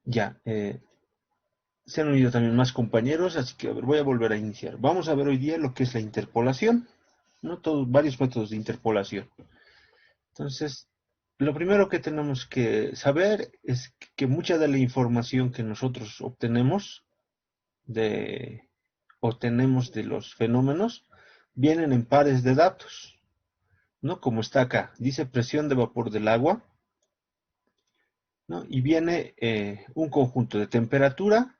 Ya, se han unido también más compañeros, así que a ver, voy a volver a iniciar. Vamos a ver hoy día lo que es la interpolación, ¿no? Varios métodos de interpolación. Entonces, lo primero que tenemos que saber es que mucha de la información que nosotros obtenemos de los fenómenos vienen en pares de datos, ¿no? Como está acá, dice presión de vapor del agua, ¿no? Y viene un conjunto de temperatura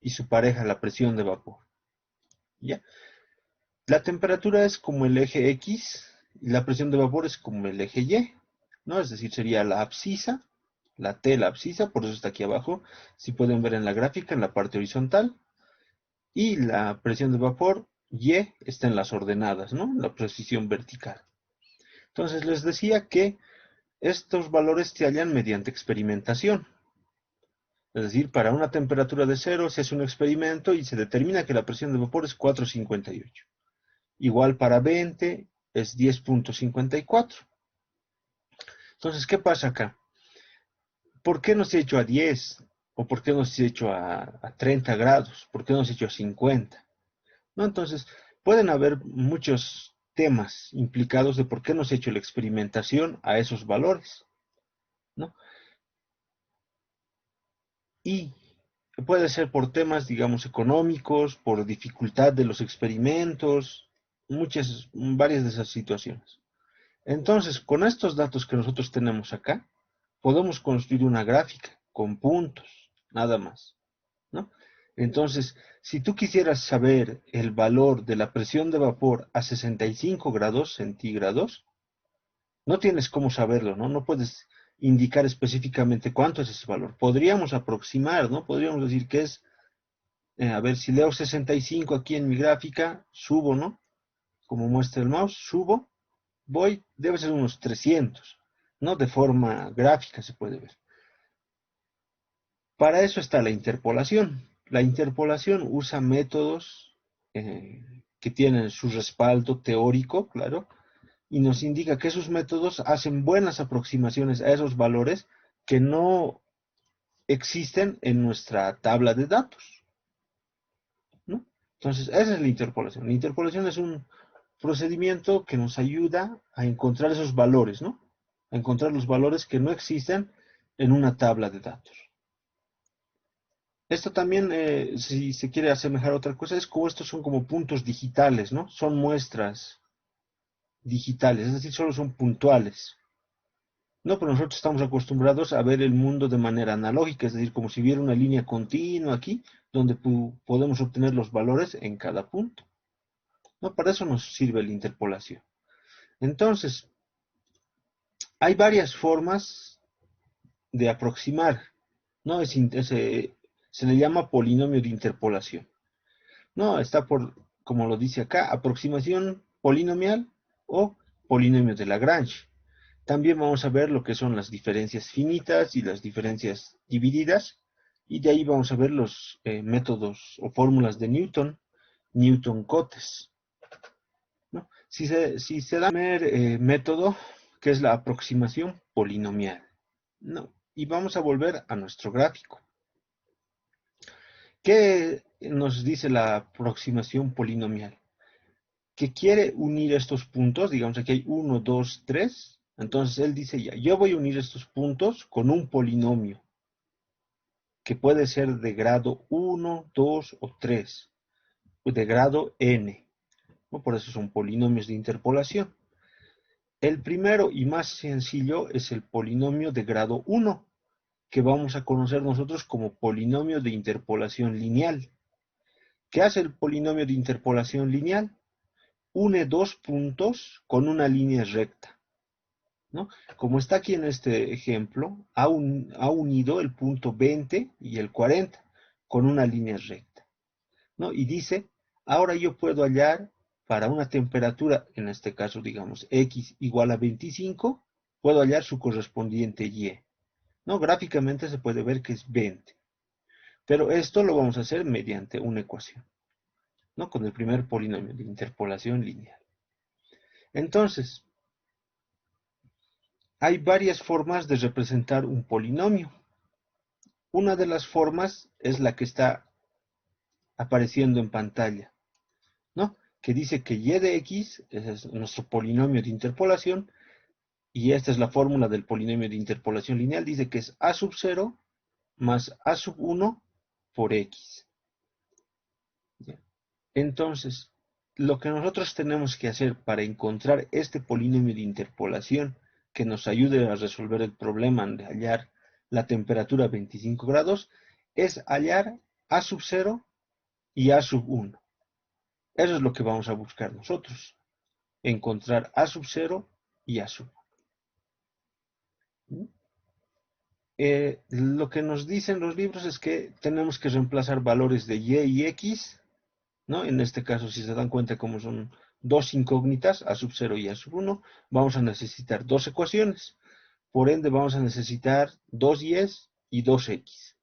y su pareja, la presión de vapor, ¿ya? La temperatura es como el eje X y la presión de vapor es como el eje Y, ¿no? Es decir, sería la abscisa, la T, la abscisa, por eso está aquí abajo, si pueden ver en la gráfica, en la parte horizontal, y la presión de vapor Y está en las ordenadas, ¿no? La posición vertical. Entonces les decía que estos valores se hallan mediante experimentación. Es decir, para una temperatura de cero se hace un experimento y se determina que la presión de vapor es 4,58. Igual para 20 es 10,54. Entonces, ¿qué pasa acá? ¿Por qué no se ha hecho a 10? ¿O por qué no se ha hecho a 30 grados? ¿Por qué no se ha hecho a 50? ¿No? Entonces, pueden haber muchos temas implicados de por qué no se ha hecho la experimentación a esos valores, ¿no? Y puede ser por temas, digamos, económicos, por dificultad de los experimentos, varias de esas situaciones. Entonces, con estos datos que nosotros tenemos acá, podemos construir una gráfica con puntos, nada más, ¿no? Entonces, si tú quisieras saber el valor de la presión de vapor a 65 grados centígrados, no tienes cómo saberlo, ¿no? No puedes indicar específicamente cuánto es ese valor. Podríamos aproximar, ¿no? Podríamos decir que es, a ver, si leo 65 aquí en mi gráfica, subo, ¿no? Como muestra el mouse, subo, debe ser unos 300, ¿no? De forma gráfica se puede ver. Para eso está la interpolación. La interpolación usa métodos que tienen su respaldo teórico, claro, y nos indica que esos métodos hacen buenas aproximaciones a esos valores que no existen en nuestra tabla de datos, ¿no? Entonces, esa es la interpolación. La interpolación es un procedimiento que nos ayuda a encontrar esos valores, ¿no? A encontrar los valores que no existen en una tabla de datos. Esto también, si se quiere asemejar a otra cosa, es como estos son como puntos digitales, ¿no? Son muestras digitales, es decir, solo son puntuales. No, pero nosotros estamos acostumbrados a ver el mundo de manera analógica, es decir, como si hubiera una línea continua aquí, donde podemos obtener los valores en cada punto. No, para eso nos sirve la interpolación. Entonces, hay varias formas de aproximar, ¿no? Se le llama polinomio de interpolación. No, está como lo dice acá, aproximación polinomial o polinomio de Lagrange. También vamos a ver lo que son las diferencias finitas y las diferencias divididas. Y de ahí vamos a ver los métodos o fórmulas de Newton, Newton-Cotes, ¿no? Si se da el primer método, que es la aproximación polinomial, ¿no? Y vamos a volver a nuestro gráfico. ¿Qué nos dice la aproximación polinomial? Que quiere unir estos puntos, digamos aquí hay 1, 2, 3, entonces él dice ya, yo voy a unir estos puntos con un polinomio, que puede ser de grado 1, 2 o 3, o de grado n, ¿no? Por eso son polinomios de interpolación. El primero y más sencillo es el polinomio de grado 1, que vamos a conocer nosotros como polinomio de interpolación lineal. ¿Qué hace el polinomio de interpolación lineal? Une dos puntos con una línea recta, ¿no? Como está aquí en este ejemplo, ha unido el punto 20 y el 40 con una línea recta, ¿no? Y dice, ahora yo puedo hallar para una temperatura, en este caso digamos X igual a 25, puedo hallar su correspondiente Y, ¿no? Gráficamente se puede ver que es 20, pero esto lo vamos a hacer mediante una ecuación, ¿no? Con el primer polinomio de interpolación lineal. Entonces, hay varias formas de representar un polinomio. una de las formas es la que está apareciendo en pantalla, ¿no? Que dice que y de x es nuestro polinomio de interpolación, y esta es la fórmula del polinomio de interpolación lineal. Dice que es a sub 0 más a sub 1 por x. Entonces, lo que nosotros tenemos que hacer para encontrar este polinomio de interpolación que nos ayude a resolver el problema de hallar la temperatura a 25 grados es hallar a sub 0 y a sub 1. Eso es lo que vamos a buscar nosotros. Encontrar a sub 0 y a sub 1. Lo que nos dicen los libros es que tenemos que reemplazar valores de y x, ¿no? En este caso, si se dan cuenta, como son dos incógnitas, a sub 0 y a sub 1, vamos a necesitar dos ecuaciones. Por ende, vamos a necesitar dos y's y dos x.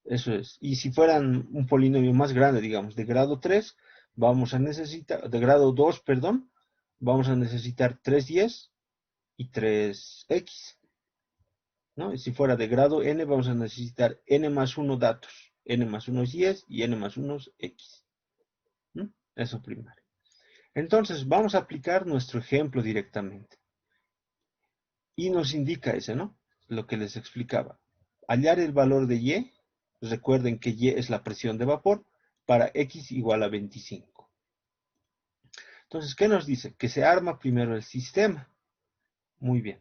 Eso es. Y si fueran un polinomio más grande, digamos, de grado 3, vamos a necesitar, de grado 2, perdón, vamos a necesitar 3 y's y 3 x. ¿No? Y si fuera de grado n, vamos a necesitar n más 1 datos, n más 1 y's y n más 1 x. ¿No? Eso primero. Entonces, vamos a aplicar nuestro ejemplo directamente. Y nos indica ese, ¿no? Lo que les explicaba. Hallar el valor de y, recuerden que y es la presión de vapor, para x igual a 25. Entonces, ¿qué nos dice? Que se arma primero el sistema. Muy bien.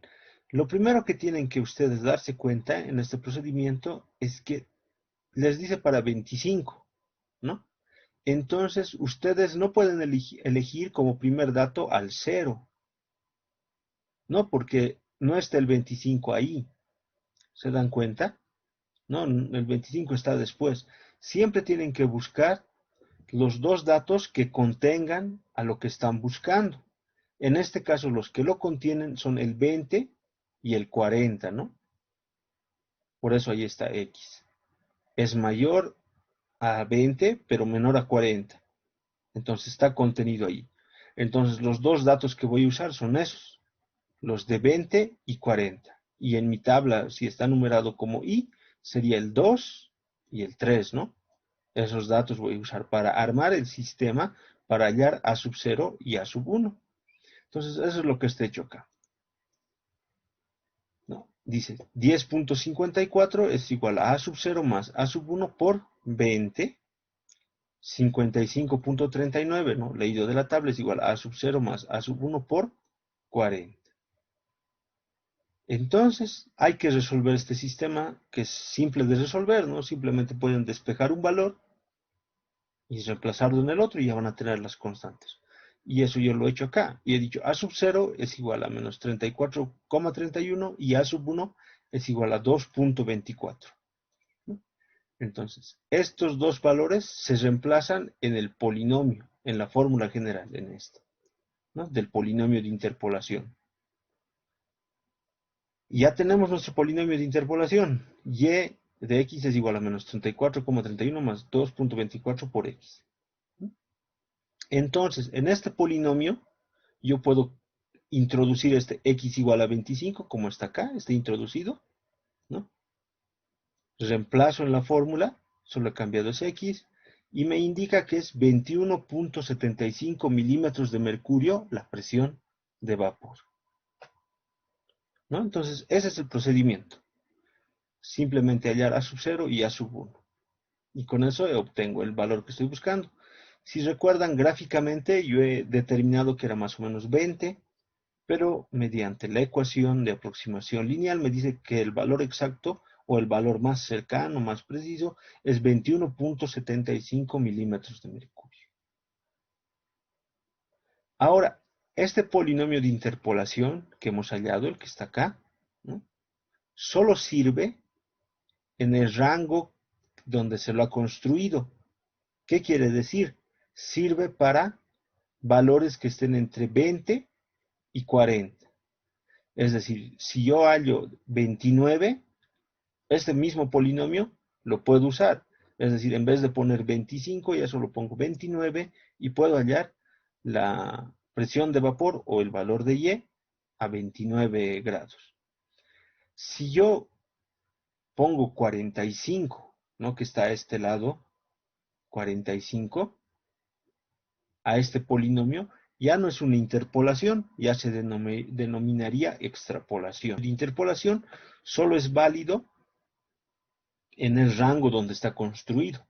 Lo primero que tienen que ustedes darse cuenta en este procedimiento es que les dice para 25, ¿no? Entonces, ustedes no pueden elegir como primer dato al 0, ¿no? Porque no está el 25 ahí. ¿Se dan cuenta? No, el 25 está después. Siempre tienen que buscar los dos datos que contengan a lo que están buscando. En este caso, los que lo contienen son el 20 y el 40, ¿no? Por eso ahí está X. Es mayor a 20, pero menor a 40. Entonces está contenido ahí. Entonces los dos datos que voy a usar son esos, los de 20 y 40. Y en mi tabla, si está numerado como I, sería el 2 y el 3, ¿no? Esos datos voy a usar para armar el sistema para hallar A sub 0 y A sub 1. Entonces eso es lo que está hecho acá, ¿no? Dice 10.54 es igual a sub 0 más A sub 1 por 20. 55.39, ¿no? Leído de la tabla es igual a sub 0 más a sub 1 por 40. Entonces, hay que resolver este sistema que es simple de resolver, ¿no? Simplemente pueden despejar un valor y reemplazarlo en el otro y ya van a tener las constantes. Y eso yo lo he hecho acá. Y he dicho a sub 0 es igual a menos 34,31 y a sub 1 es igual a 2.24. Entonces, estos dos valores se reemplazan en el polinomio, en la fórmula general, en esto, ¿no? Del polinomio de interpolación. Y ya tenemos nuestro polinomio de interpolación. Y de x es igual a menos 34,31 más 2.24 por x. Entonces, en este polinomio, yo puedo introducir este x igual a 25, como está acá, está introducido, ¿no? Reemplazo en la fórmula, solo he cambiado ese x, y me indica que es 21.75 milímetros de mercurio la presión de vapor, ¿no? Entonces, ese es el procedimiento. Simplemente hallar A sub 0 y A sub 1. Y con eso obtengo el valor que estoy buscando. Si recuerdan, gráficamente yo he determinado que era más o menos 20, pero mediante la ecuación de aproximación lineal me dice que el valor exacto o el valor más cercano, más preciso, es 21.75 milímetros de mercurio. Ahora, este polinomio de interpolación que hemos hallado, el que está acá, ¿no? Solo sirve en el rango donde se lo ha construido. ¿Qué quiere decir? Sirve para valores que estén entre 20 y 40. Es decir, si yo hallo 29, este mismo polinomio lo puedo usar. Es decir, en vez de poner 25, ya solo pongo 29 y puedo hallar la presión de vapor o el valor de Y a 29 grados. Si yo pongo 45, ¿no? Que está a este lado, 45, a este polinomio, ya no es una interpolación, ya se denominaría extrapolación. La interpolación solo es válido en el rango donde está construido.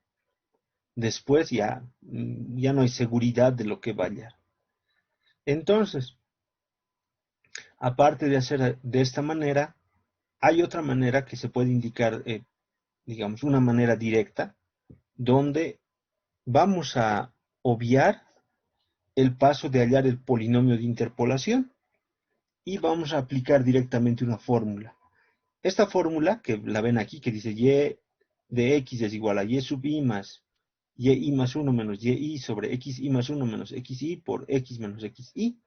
Después ya no hay seguridad de lo que va a hallar. Entonces, aparte de hacer de esta manera, hay otra manera que se puede indicar, digamos, una manera directa, donde vamos a obviar el paso de hallar el polinomio de interpolación y vamos a aplicar directamente una fórmula. Esta fórmula, que la ven aquí, que dice y de x es igual a y sub i más y más 1 menos y sobre xi más 1 menos xi por x menos xi,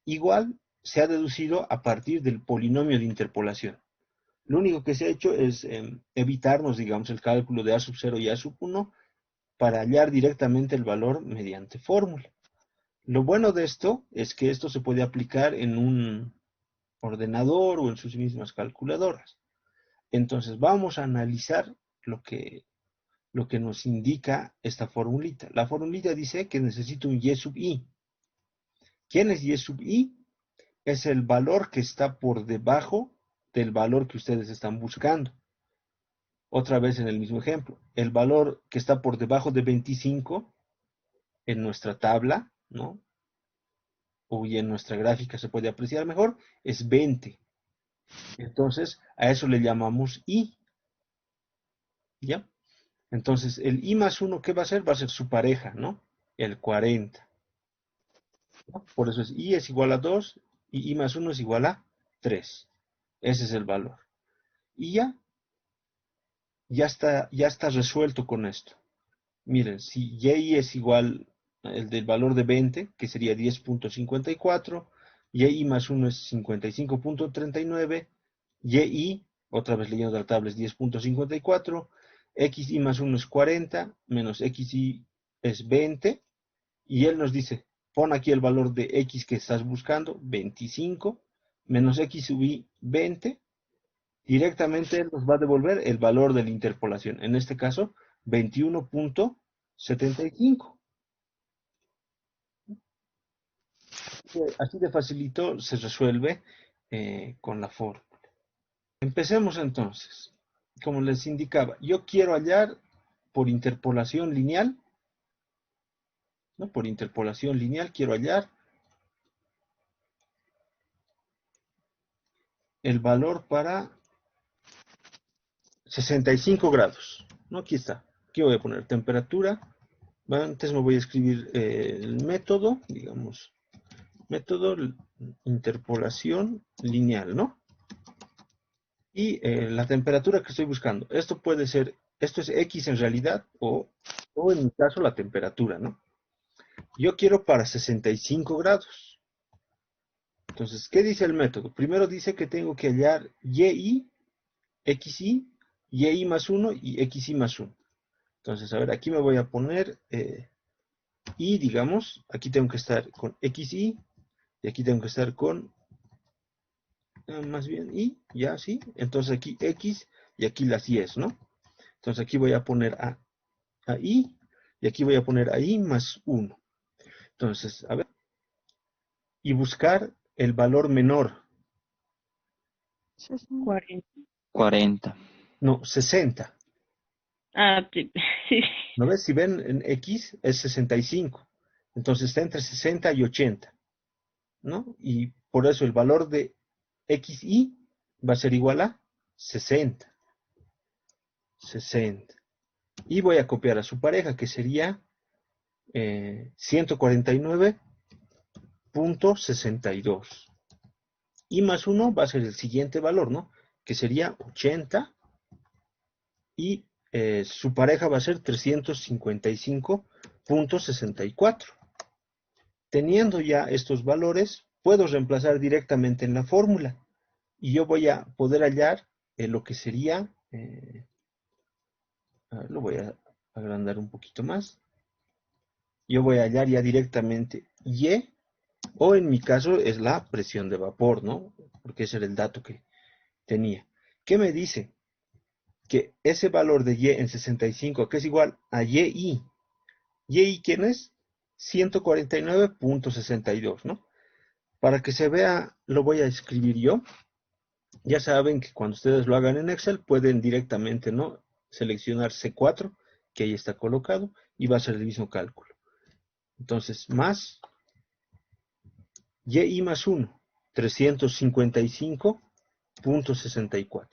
igual se ha deducido a partir del polinomio de interpolación. Lo único que se ha hecho es evitarnos, digamos, el cálculo de a sub 0 y a sub 1 para hallar directamente el valor mediante fórmula. Lo bueno de esto es que esto se puede aplicar en un ordenador o en sus mismas calculadoras. Entonces vamos a analizar lo que nos indica esta formulita. La formulita dice que necesito un y sub i. ¿Quién es y sub i? Es el valor que está por debajo del valor que ustedes están buscando. Otra vez en el mismo ejemplo, el valor que está por debajo de 25 en nuestra tabla, ¿no? O y en nuestra gráfica se puede apreciar mejor, es 20. Entonces, a eso le llamamos i, ¿ya? Entonces, el i más 1, ¿qué va a ser? Va a ser su pareja, ¿no? El 40. ¿No? Por eso es i es igual a 2 y i más 1 es igual a 3. Ese es el valor. Y ya está resuelto con esto. Miren, si y es igual el del valor de 20, que sería 10.54, y más 1 es 55.39, y, otra vez leyendo la tabla, es 10.54, xi más 1 es 40, menos xi es 20, y él nos dice, pon aquí el valor de x que estás buscando, 25, menos x sub i, 20, directamente él nos va a devolver el valor de la interpolación, en este caso, 21.75. Así de facilito se resuelve con la fórmula. Empecemos entonces. Como les indicaba, yo quiero hallar por interpolación lineal, ¿no? Por interpolación lineal quiero hallar el valor para 65 grados. ¿No? Aquí está. Aquí voy a poner temperatura. Antes me voy a escribir el método, digamos, método interpolación lineal, ¿no? Y la temperatura que estoy buscando. Esto puede ser, esto es X en realidad, o en mi caso la temperatura, ¿no? Yo quiero para 65 grados. Entonces, ¿qué dice el método? Primero dice que tengo que hallar y, y más 1 y xi más 1. Entonces, a ver, aquí me voy a poner y, digamos, aquí tengo que estar con xi y aquí tengo que estar con más bien y, ya, sí. Entonces aquí x y aquí las y's, ¿no? Entonces aquí voy a poner a i y aquí voy a poner a i más 1. Entonces, a ver, y buscar el valor menor. 40. 40. No, 60. Ah, sí. ¿No ves? Si ven en x es 65. Entonces está entre 60 y 80, ¿no? Y por eso el valor de xi va a ser igual a 60. 60. Y voy a copiar a su pareja, que sería 149.62. Y más 1 va a ser el siguiente valor, ¿no? Que sería 80. Y su pareja va a ser 355.64. Teniendo ya estos valores, puedo reemplazar directamente en la fórmula. Y yo voy a poder hallar lo que sería, lo voy a agrandar un poquito más. Yo voy a hallar ya directamente Y, o en mi caso es la presión de vapor, ¿no? Porque ese era el dato que tenía. ¿Qué me dice? que ese valor de y en 65, que es igual a y, ¿quién es? 149.62, ¿no? Para que se vea, lo voy a escribir yo. Ya saben que cuando ustedes lo hagan en Excel, pueden directamente, ¿no?, seleccionar C4, que ahí está colocado, y va a ser el mismo cálculo. Entonces, más y más 1, 355.64.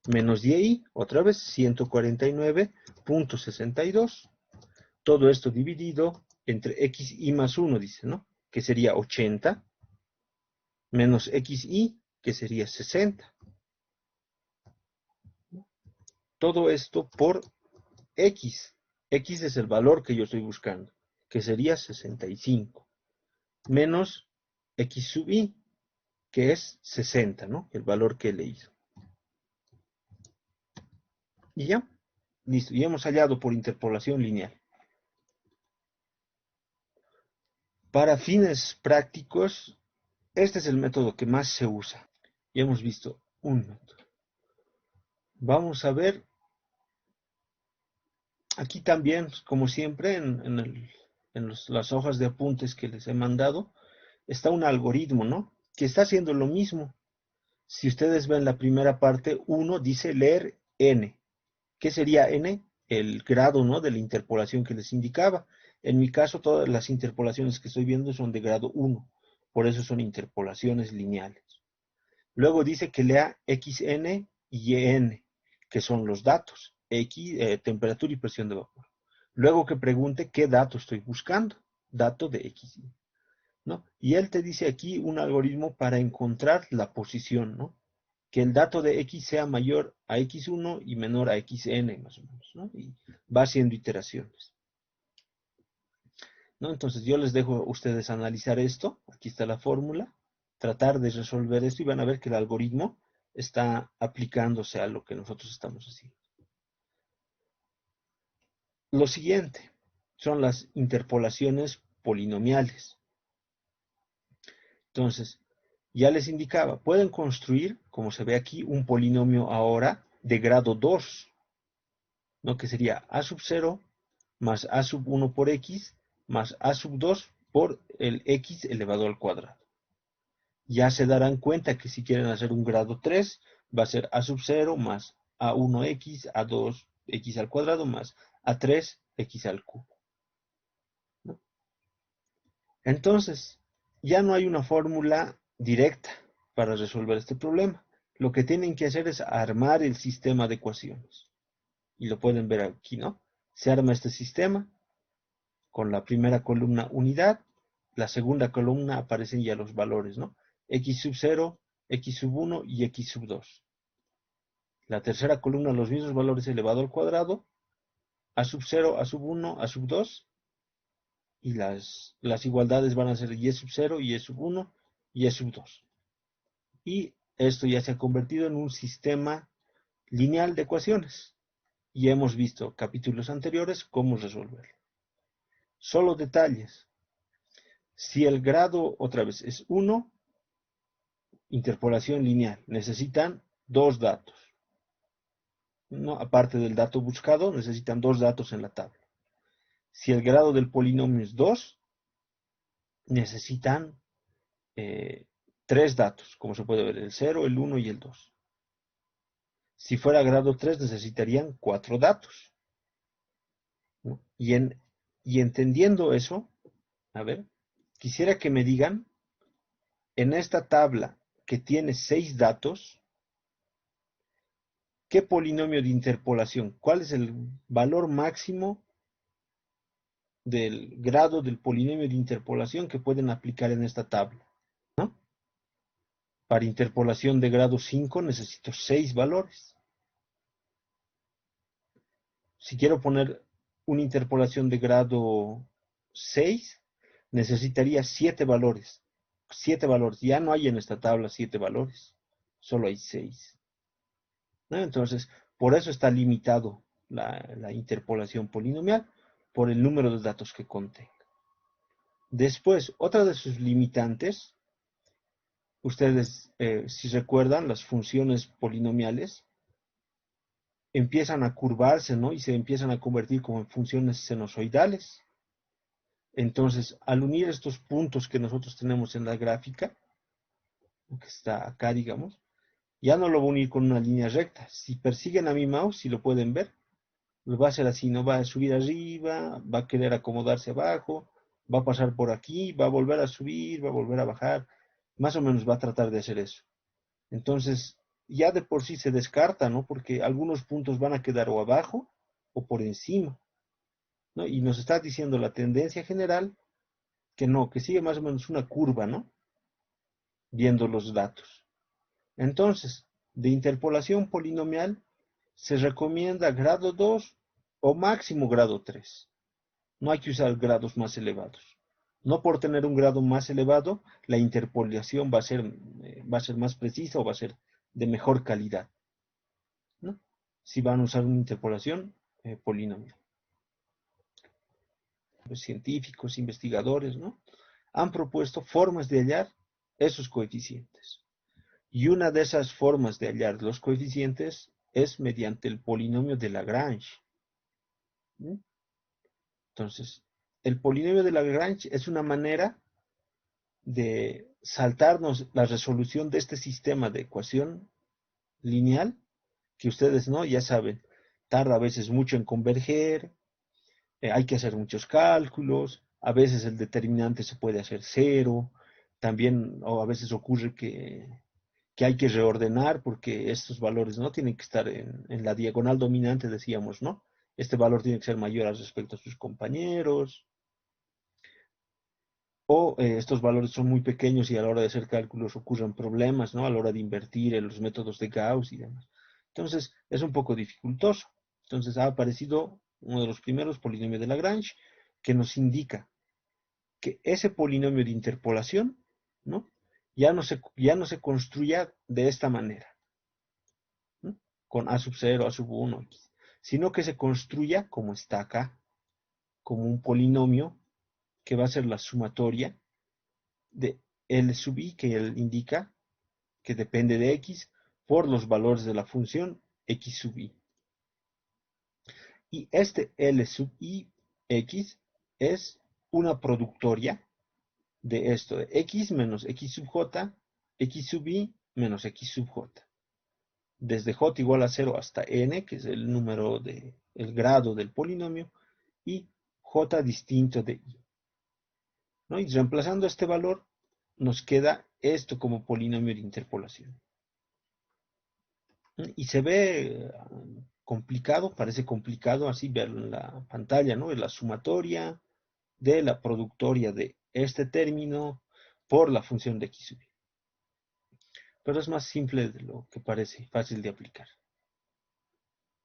Menos y, otra vez, 149.62. Todo esto dividido entre xy más 1, dice, ¿no? Que sería 80, menos xy, que sería 60. Todo esto por x. X es el valor que yo estoy buscando, que sería 65. Menos x sub y, que es 60, ¿no? El valor que he leído. Y ya, listo. Y hemos hallado por interpolación lineal. Para fines prácticos, este es el método que más se usa. Ya hemos visto un método. Vamos a ver, aquí también, como siempre, en las hojas de apuntes que les he mandado, está un algoritmo, ¿no?, que está haciendo lo mismo. Si ustedes ven la primera parte, 1 dice leer n. ¿Qué sería n? El grado, ¿no?, de la interpolación que les indicaba. En mi caso, todas las interpolaciones que estoy viendo son de grado 1. Por eso son interpolaciones lineales. Luego dice que lea xn y yn, que son los datos, temperatura y presión de vapor. Luego que pregunte qué dato estoy buscando, dato de xy, ¿no? Y él te dice aquí un algoritmo para encontrar la posición, ¿no? Que el dato de x sea mayor a x1 y menor a xn, más o menos, ¿no? Y va haciendo iteraciones, ¿no? Entonces yo les dejo a ustedes analizar esto. Aquí está la fórmula. Tratar de resolver esto y van a ver que el algoritmo está aplicándose a lo que nosotros estamos haciendo. Lo siguiente son las interpolaciones polinomiales. Entonces, ya les indicaba, pueden construir, como se ve aquí, un polinomio ahora de grado 2, ¿no?, que sería a sub 0 más a sub 1 por x más a sub 2 por el x elevado al cuadrado. Ya se darán cuenta que si quieren hacer un grado 3, va a ser a sub 0 más a1x, a2x al cuadrado más a3x al cubo, ¿no? Entonces, ya no hay una fórmula directa para resolver este problema. Lo que tienen que hacer es armar el sistema de ecuaciones. Y lo pueden ver aquí, ¿no? Se arma este sistema con la primera columna unidad, la segunda columna aparecen ya los valores, ¿no? X sub 0, X sub 1 y X sub 2. La tercera columna los mismos valores elevado al cuadrado, A sub 0, A sub 1, A sub 2, y las igualdades van a ser Y sub 0, Y sub 1, Y sub 2. Y esto ya se ha convertido en un sistema lineal de ecuaciones. Y hemos visto capítulos anteriores cómo resolverlo. Solo detalles. Si el grado, otra vez, es 1, interpolación lineal, necesitan dos datos, ¿no? Aparte del dato buscado, necesitan dos datos en la tabla. Si el grado del polinomio es 2, necesitan tres datos, como se puede ver, el 0, el 1 y el 2. Si fuera grado 3, necesitarían cuatro datos, ¿no? Y entendiendo eso, a ver, quisiera que me digan, en esta tabla que tiene 6 datos, ¿qué polinomio de interpolación? ¿Cuál es el valor máximo del grado del polinomio de interpolación que pueden aplicar en esta tabla, ¿no? Para interpolación de grado 5 necesito 6 valores. Si quiero poner una interpolación de grado 6, necesitaría 7 valores. 7 valores. Ya no hay en esta tabla 7 valores. Solo hay 6, ¿no? Entonces, por eso está limitado la interpolación polinomial, por el número de datos que contenga. Después, otra de sus limitantes, ustedes, si recuerdan, las funciones polinomiales empiezan a curvarse, ¿no? Y se empiezan a convertir como en funciones sinusoidales. Entonces, al unir estos puntos que nosotros tenemos en la gráfica, que está acá, digamos, ya no lo voy a unir con una línea recta. Si persiguen a mi mouse, si lo pueden ver, lo va a hacer así, no va a subir arriba, va a querer acomodarse abajo, va a pasar por aquí, va a volver a subir, va a volver a bajar, más o menos va a tratar de hacer eso. Entonces, ya de por sí se descarta, ¿no? Porque algunos puntos van a quedar o abajo o por encima, ¿no? Y nos está diciendo la tendencia general que no, que sigue más o menos una curva, ¿no? Viendo los datos. Entonces, de interpolación polinomial se recomienda grado 2 o máximo grado 3. No hay que usar grados más elevados. No por tener un grado más elevado, la interpolación va a ser más precisa o va a ser de mejor calidad, ¿no? Si van a usar una interpolación polinomial. Los científicos, investigadores, ¿no? Han propuesto formas de hallar esos coeficientes. Y una de esas formas de hallar los coeficientes es mediante el polinomio de Lagrange, ¿no? Entonces, el polinomio de Lagrange es una manera de saltarnos la resolución de este sistema de ecuación lineal, que ustedes no, ya saben, tarda a veces mucho en converger, hay que hacer muchos cálculos, a veces el determinante se puede hacer cero, también, o a veces ocurre que hay que reordenar porque estos valores no tienen que estar en la diagonal dominante, decíamos, ¿no? Este valor tiene que ser mayor al respecto a sus compañeros, o estos valores son muy pequeños y a la hora de hacer cálculos ocurren problemas, ¿no? A la hora de invertir en los métodos de Gauss y demás. Entonces, es un poco dificultoso. Entonces, ha aparecido uno de los primeros polinomios de Lagrange que nos indica que ese polinomio de interpolación, ¿no? Ya no se construya de esta manera, ¿no? Con a sub 0, a sub 1, X, sino que se construya como está acá, como un polinomio que va a ser la sumatoria de L sub i, que él indica que depende de x, por los valores de la función x sub i. Y este L sub i x es una productoria de esto, de x menos x sub j, x sub i menos x sub j. Desde j igual a 0 hasta n, que es el número el grado del polinomio, y j distinto de i, ¿no? Y reemplazando este valor, nos queda esto como polinomio de interpolación. Y se ve complicado, parece complicado así verlo en la pantalla, ¿no? Es la sumatoria de la productoria de este término por la función de x sub i. Pero es más simple de lo que parece, fácil de aplicar.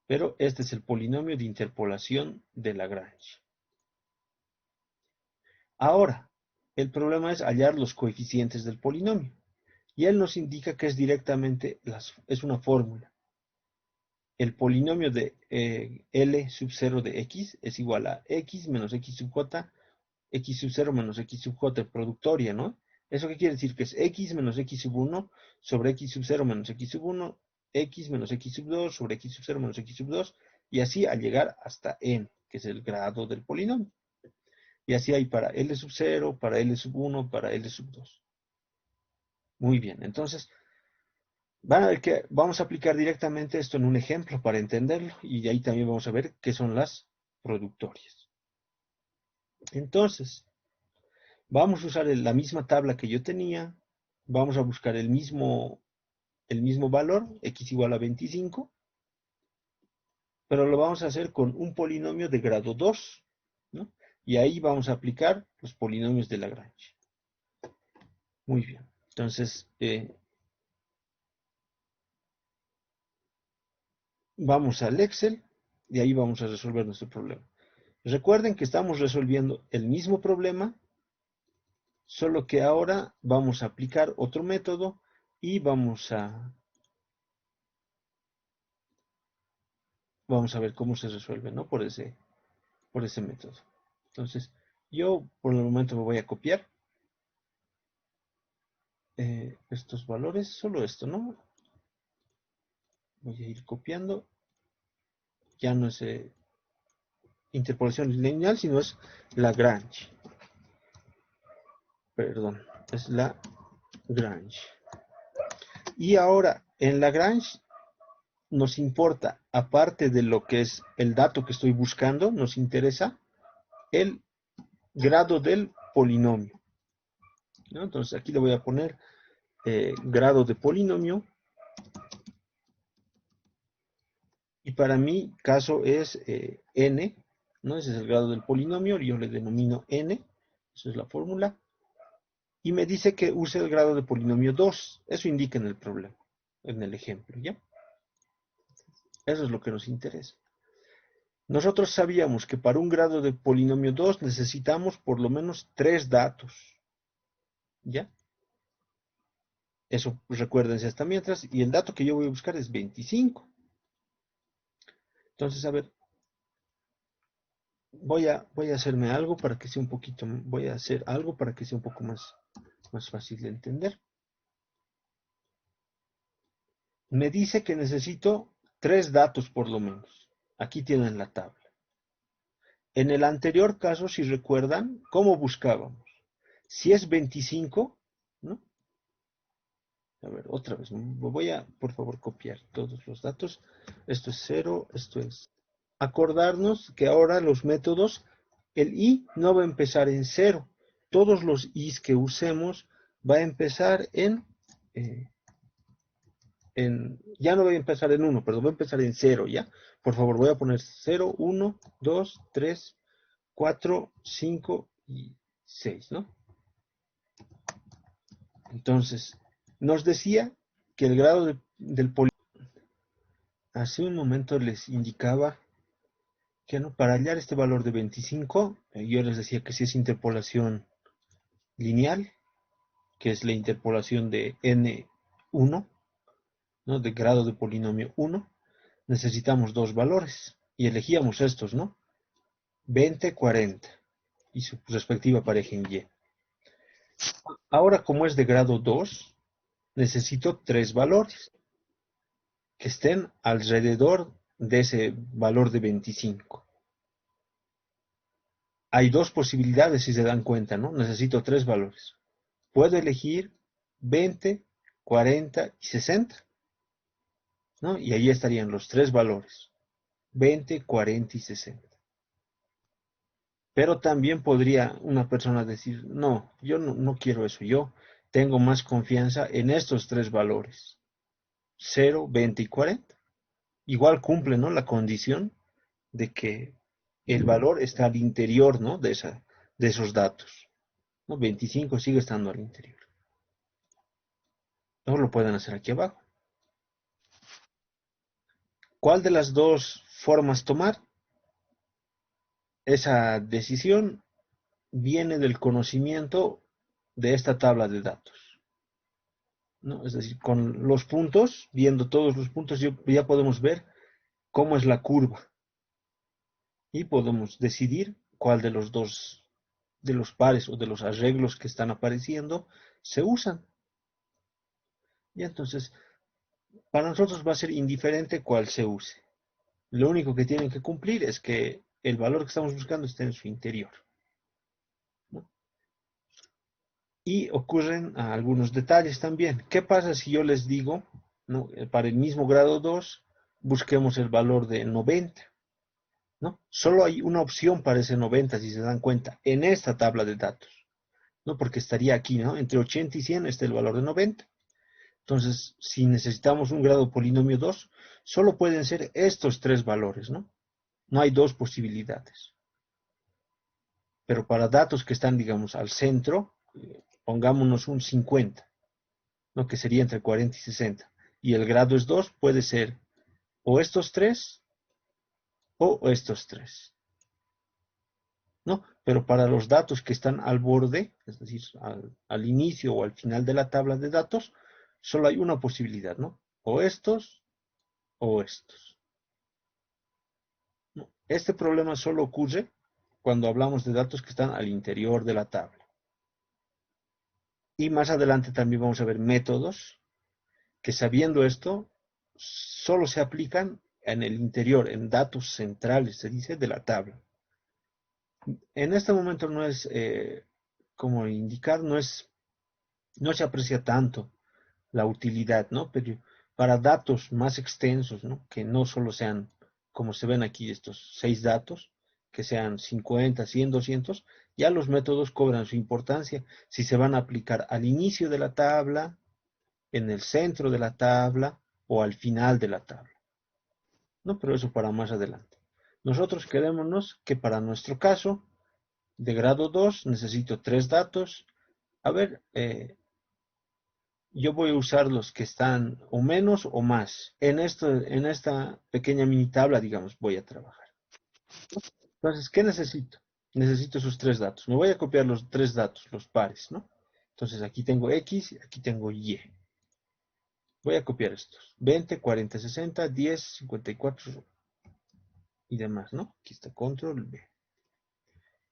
Pero este es el polinomio de interpolación de Lagrange. Ahora, el problema es hallar los coeficientes del polinomio. Y él nos indica que es directamente, es una fórmula. El polinomio de L sub 0 de x es igual a x menos x sub j, x sub 0 menos x sub j productoria, ¿no? ¿Eso qué quiere decir? Que es x menos x sub 1 sobre x sub 0 menos x sub 1, x menos x sub 2 sobre x sub 0 menos x sub 2, y así al llegar hasta n, que es el grado del polinomio. Y así hay para L sub 0, para L sub 1, para L sub 2. Muy bien, entonces van a ver que vamos a aplicar directamente esto en un ejemplo para entenderlo, y de ahí también vamos a ver qué son las productorias. Entonces, vamos a usar la misma tabla que yo tenía, vamos a buscar el mismo valor, x igual a 25, pero lo vamos a hacer con un polinomio de grado 2, ¿no? Y ahí vamos a aplicar los polinomios de Lagrange. Muy bien, entonces vamos al Excel y ahí vamos a resolver nuestro problema. Recuerden que estamos resolviendo el mismo problema, solo que ahora vamos a aplicar otro método y vamos a ver cómo se resuelve, ¿no? Por ese método. Entonces, yo por el momento me voy a copiar estos valores, solo esto, ¿no? Voy a ir copiando ya no es interpolación lineal, sino es Lagrange. Perdón, es Lagrange. Y ahora, en Lagrange nos importa, aparte de lo que es el dato que estoy buscando, nos interesa el grado del polinomio, ¿no? Entonces aquí le voy a poner grado de polinomio, y para mi caso es n, ¿no? Ese es el grado del polinomio, yo le denomino n, esa es la fórmula, y me dice que use el grado de polinomio 2, eso indica en el problema, en el ejemplo, ¿ya? Eso es lo que nos interesa. Nosotros sabíamos que para un grado de polinomio 2 necesitamos por lo menos 3 datos, ¿ya? Eso recuérdense hasta mientras, y el dato que yo voy a buscar es 25. Entonces, a ver, voy a hacerme algo para que sea un poquito, voy a hacer algo para que sea un poco más fácil de entender. Me dice que necesito 3 datos por lo menos. Aquí tienen la tabla. En el anterior caso, si recuerdan, ¿cómo buscábamos? Si es 25, ¿no? A ver, otra vez, voy a, por favor, copiar todos los datos. Esto es 0, esto es... Acordarnos que ahora los métodos, el i no va a empezar en 0. Todos los i's que usemos va a empezar ya no voy a empezar en 1, perdón, voy a empezar en 0, ¿ya? Por favor, voy a poner 0, 1, 2, 3, 4, 5 y 6, ¿no? Entonces, nos decía que el grado del polinomio, hace un momento les indicaba que no, para hallar este valor de 25, yo les decía que si es interpolación lineal, que es la interpolación de n1, ¿no? De grado de polinomio 1, necesitamos 2 valores, y elegíamos estos, ¿no? 20, 40, y su respectiva pareja en y. Ahora, como es de grado 2, necesito 3 valores que estén alrededor de ese valor de 25. Hay 2 posibilidades, si se dan cuenta, ¿no? Necesito 3 valores. Puedo elegir 20, 40 y 60, ¿no? Y ahí estarían los 3 valores, 20, 40 y 60. Pero también podría una persona decir, no, yo no quiero eso, yo tengo más confianza en estos 3 valores, 0, 20 y 40. Igual cumple, ¿no? La condición de que el valor está al interior, ¿no? De esos datos, ¿no? 25 sigue estando al interior. No lo pueden hacer aquí abajo. ¿Cuál de las dos formas tomar? Esa decisión viene del conocimiento de esta tabla de datos, ¿no? Es decir, con los puntos, viendo todos los puntos, ya podemos ver cómo es la curva y podemos decidir cuál de los dos, de los pares o de los arreglos que están apareciendo se usan. Y entonces, para nosotros va a ser indiferente cuál se use. Lo único que tienen que cumplir es que el valor que estamos buscando esté en su interior, ¿no? Y ocurren algunos detalles también. ¿Qué pasa si yo les digo, ¿no? Para el mismo grado 2, busquemos el valor de 90, ¿no? Solo hay una opción para ese 90, si se dan cuenta, en esta tabla de datos, ¿no? Porque estaría aquí, ¿no? Entre 80 y 100 está el valor de 90. Entonces, si necesitamos un grado polinomio 2, solo pueden ser estos 3 valores, ¿no? No hay 2 posibilidades. Pero para datos que están, digamos, al centro, pongámonos un 50, ¿no? Que sería entre 40 y 60. Y el grado es 2, puede ser o estos 3 o estos 3, ¿no? Pero para los datos que están al borde, es decir, al inicio o al final de la tabla de datos, solo hay una posibilidad, ¿no? O estos o estos, ¿no? Este problema solo ocurre cuando hablamos de datos que están al interior de la tabla. Y más adelante también vamos a ver métodos que, sabiendo esto, solo se aplican en el interior, en datos centrales, se dice, de la tabla. En este momento no es, como indicar, no se aprecia tanto la utilidad, ¿no? Pero para datos más extensos, ¿no? Que no solo sean, como se ven aquí, estos 6 datos, que sean 50, 100, 200, ya los métodos cobran su importancia si se van a aplicar al inicio de la tabla, en el centro de la tabla o al final de la tabla, ¿no? Pero eso para más adelante. Nosotros quedémonos que para nuestro caso, de grado 2 necesito 3 datos. A ver, yo voy a usar los que están o menos o más. En esta pequeña mini tabla, digamos, voy a trabajar. Entonces, ¿qué necesito? Necesito esos 3 datos. Me voy a copiar los 3 datos, los pares, ¿no? Entonces, aquí tengo X, aquí tengo Y. Voy a copiar estos. 20, 40, 60, 10, 54 y demás, ¿no? Aquí está control V.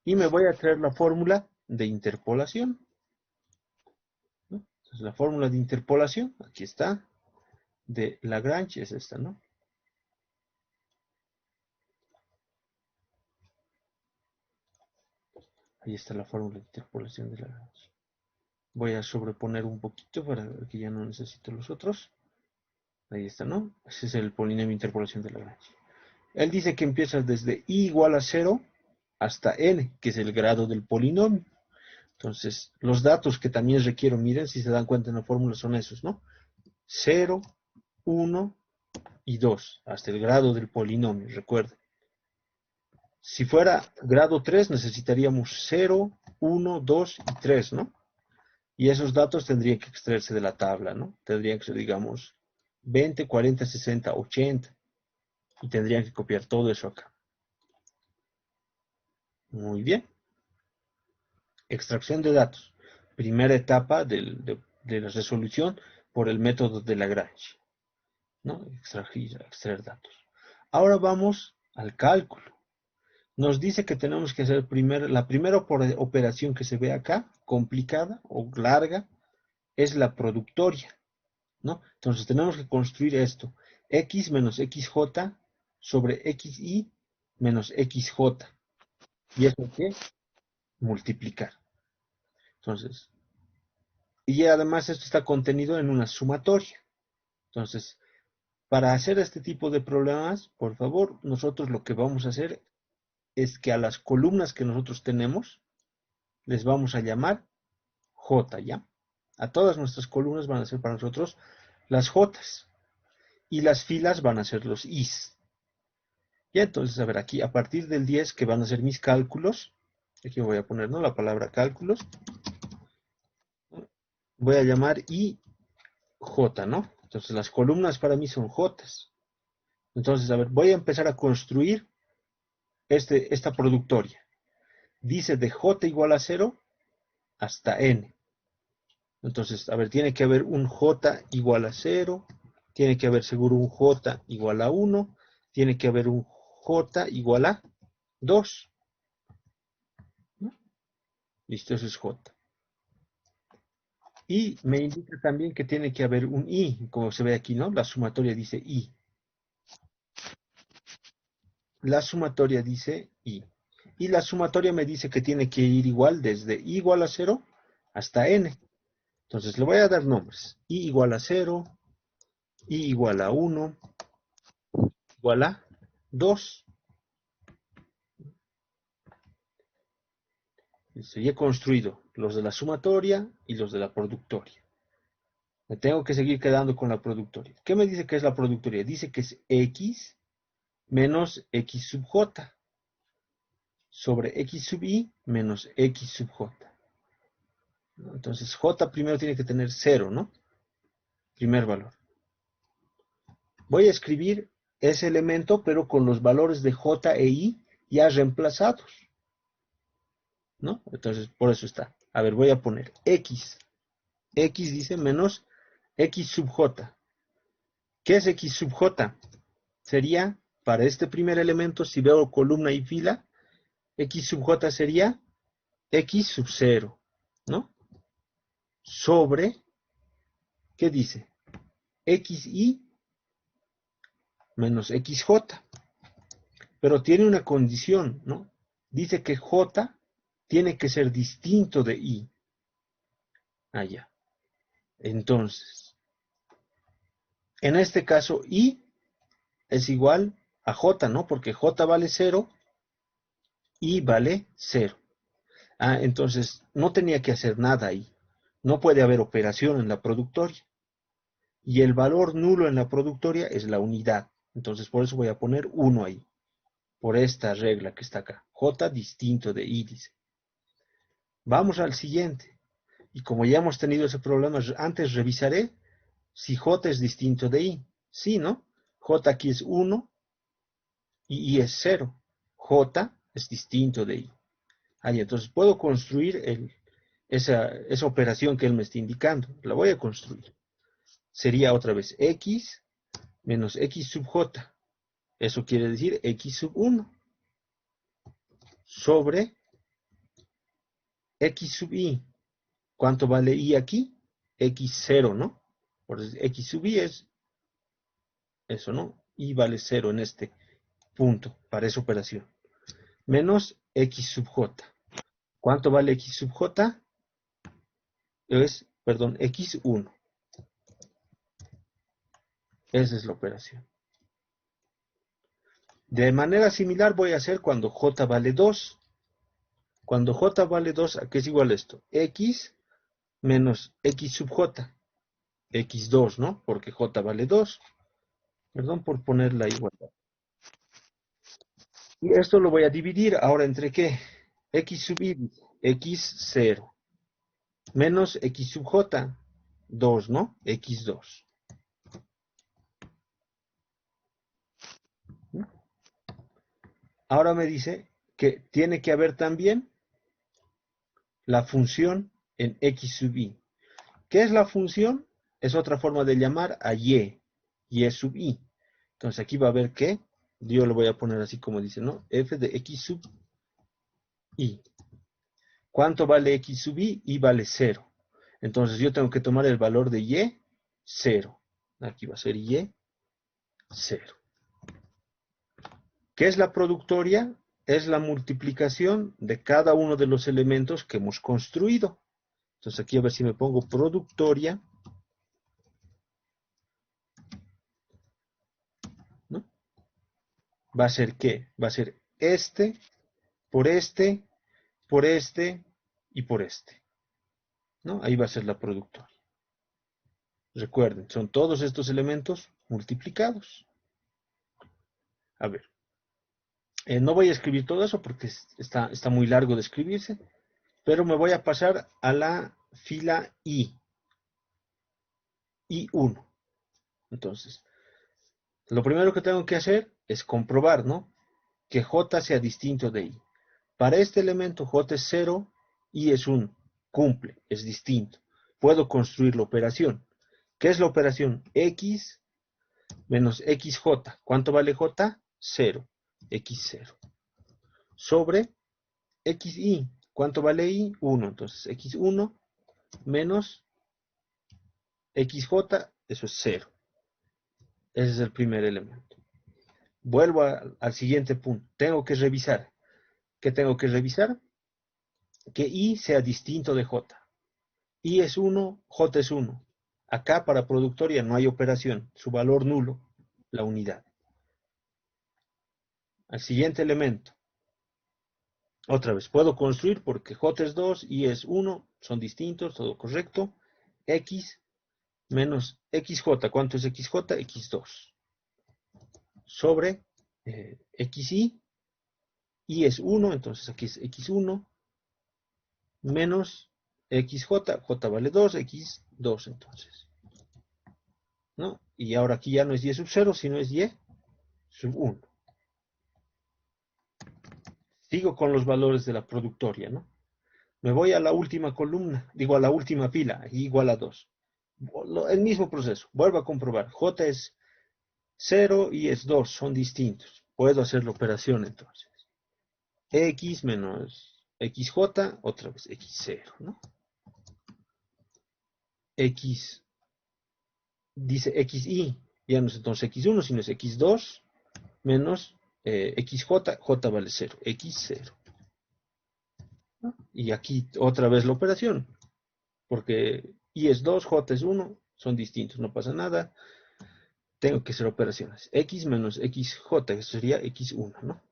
Y me voy a traer la fórmula de interpolación, ¿no? Entonces, la fórmula de interpolación, aquí está, de Lagrange es esta, ¿no? Ahí está la fórmula de interpolación de Lagrange. Voy a sobreponer un poquito para ver que ya no necesito los otros. Ahí está, ¿no? Ese es el polinomio de interpolación de Lagrange. Él dice que empieza desde i igual a 0 hasta n, que es el grado del polinomio. Entonces, los datos que también requiero, miren, si se dan cuenta en la fórmula, son esos, ¿no? 0, 1 y 2, hasta el grado del polinomio, recuerden. Si fuera grado 3, necesitaríamos 0, 1, 2 y 3, ¿no? Y esos datos tendrían que extraerse de la tabla, ¿no? Tendrían que ser, digamos, 20, 40, 60, 80. Y tendrían que copiar todo eso acá. Muy bien. Extracción de datos. Primera etapa de la resolución por el método de Lagrange, ¿no? Extraer datos. Ahora vamos al cálculo. Nos dice que tenemos que hacer la primera operación que se ve acá, complicada o larga, es la productoria, ¿no? Entonces tenemos que construir esto. X menos XJ sobre XY menos XJ. ¿Y eso qué? Multiplicar. Entonces, y además esto está contenido en una sumatoria. Entonces, para hacer este tipo de problemas, por favor, nosotros lo que vamos a hacer es que a las columnas que nosotros tenemos, les vamos a llamar J, ¿ya? A todas nuestras columnas van a ser para nosotros las J. Y las filas van a ser los Is. Ya, entonces, a ver, aquí a partir del 10, que van a ser mis cálculos, aquí voy a poner, ¿no?, la palabra cálculos, voy a llamar I, J, ¿no? Entonces, las columnas para mí son J. Entonces, a ver, voy a empezar a construir esta productoria. Dice de J igual a 0 hasta N. Entonces, a ver, tiene que haber un J igual a 0, tiene que haber seguro un J igual a 1, tiene que haber un J igual a 2. ¿No? Listo, eso es J. Y me indica también que tiene que haber un I, como se ve aquí, ¿no? La sumatoria dice I. La sumatoria dice I. Y la sumatoria me dice que tiene que ir igual desde I igual a 0 hasta N. Entonces le voy a dar nombres. I igual a 0, I igual a 1, igual a 2. Ya he construido los de la sumatoria y los de la productoria. Me tengo que seguir quedando con la productoria. ¿Qué me dice que es la productoria? Dice que es X menos X sub J sobre X sub I menos X sub J. Entonces J primero tiene que tener 0, ¿no? Primer valor. Voy a escribir ese elemento, pero con los valores de J e I ya reemplazados, ¿no? Entonces, por eso está. A ver, voy a poner X. X dice menos X sub J. ¿Qué es X sub J? Sería, para este primer elemento, si veo columna y fila, X sub J sería X sub 0, ¿no? Sobre, ¿qué dice? XY menos XJ. Pero tiene una condición, ¿no? Dice que J tiene que ser distinto de I. Allá. Entonces, en este caso, I es igual a J, ¿no? Porque J vale 0, I vale 0. Entonces, no tenía que hacer nada ahí. No puede haber operación en la productoria. Y el valor nulo en la productoria es la unidad. Entonces, por eso voy a poner 1 ahí. Por esta regla que está acá. J distinto de I, dice. Vamos al siguiente. Y como ya hemos tenido ese problema, antes revisaré si J es distinto de I. Sí, ¿no? J aquí es 1 y I es 0. J es distinto de I. Ahí, entonces puedo construir esa operación que él me está indicando. La voy a construir. Sería otra vez X menos X sub J. Eso quiere decir X sub 1 sobre X sub I. ¿Cuánto vale I aquí? X0, ¿no? Por eso X sub I es eso, ¿no? I vale 0 en este punto para esa operación. Menos X sub J. ¿Cuánto vale X sub J? Perdón, X1. Esa es la operación. De manera similar voy a hacer cuando J vale 2. Cuando J vale 2, ¿a qué es igual esto? X menos X sub J. X2, ¿no? Porque J vale 2. Perdón por poner la igualdad. Y esto lo voy a dividir ahora entre ¿qué? X sub I, X0. Menos X sub J. 2, ¿no? X2. Ahora me dice que tiene que haber también la función en X sub I. ¿Qué es la función? Es otra forma de llamar a Y sub I. Entonces aquí va a haber que, yo lo voy a poner así como dice, ¿no? F de X sub I. ¿Cuánto vale X sub I? I vale 0. Entonces yo tengo que tomar el valor de Y, 0. Aquí va a ser Y, 0. ¿Qué es la productoria? Es la multiplicación de cada uno de los elementos que hemos construido. Entonces aquí a ver si me pongo productoria, ¿no? Va a ser ¿qué? Va a ser este, por este, por este y por este, ¿no? Ahí va a ser la productoria. Recuerden, son todos estos elementos multiplicados. A ver, no voy a escribir todo eso porque está muy largo de escribirse, pero me voy a pasar a la fila I1. Entonces, lo primero que tengo que hacer es comprobar, ¿no? Que J sea distinto de I. Para este elemento J es 0, I es 1. Cumple, es distinto. Puedo construir la operación. ¿Qué es la operación? X menos XJ. ¿Cuánto vale J? 0. X0. Sobre XI. ¿Cuánto vale I? 1. Entonces X1 menos XJ, eso es 0. Ese es el primer elemento. Vuelvo al siguiente punto. Tengo que revisar. ¿Qué tengo que revisar? Que I sea distinto de J. I es 1, J es 1. Acá para productoria no hay operación. Su valor nulo, la unidad. Al siguiente elemento. Otra vez, puedo construir porque J es 2, I es 1. Son distintos, todo correcto. X menos XJ. ¿Cuánto es XJ? X2. Sobre XI. I es 1, entonces aquí es X1 menos XJ. J vale 2, X2 entonces. ¿No? Y ahora aquí ya no es Y sub 0, sino es Y sub 1. Sigo con los valores de la productoria, ¿no? Me voy a la última columna, digo a la última fila, igual a 2. El mismo proceso, vuelvo a comprobar. J es 0 y es 2, son distintos. Puedo hacer la operación entonces. X menos XJ, otra vez X0, ¿no? X, dice XI. Ya no es entonces x1, sino es x2 menos xj, j vale 0, x0. ¿No? Y aquí otra vez la operación, porque y es 2, j es 1, son distintos, no pasa nada. Tengo que hacer operaciones. X menos xj, que sería x1, ¿no?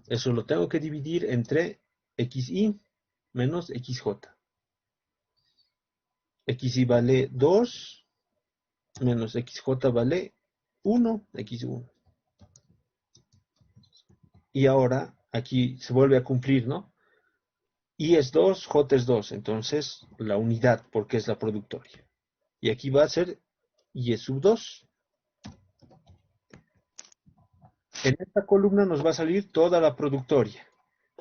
Eso lo tengo que dividir entre xi menos xj. Xi vale 2 menos xj vale 1, x1. Y ahora aquí se vuelve a cumplir, ¿no? I es 2, j es 2, entonces la unidad, porque es la productoria. Y aquí va a ser I es sub 2. En esta columna nos va a salir toda la productoria.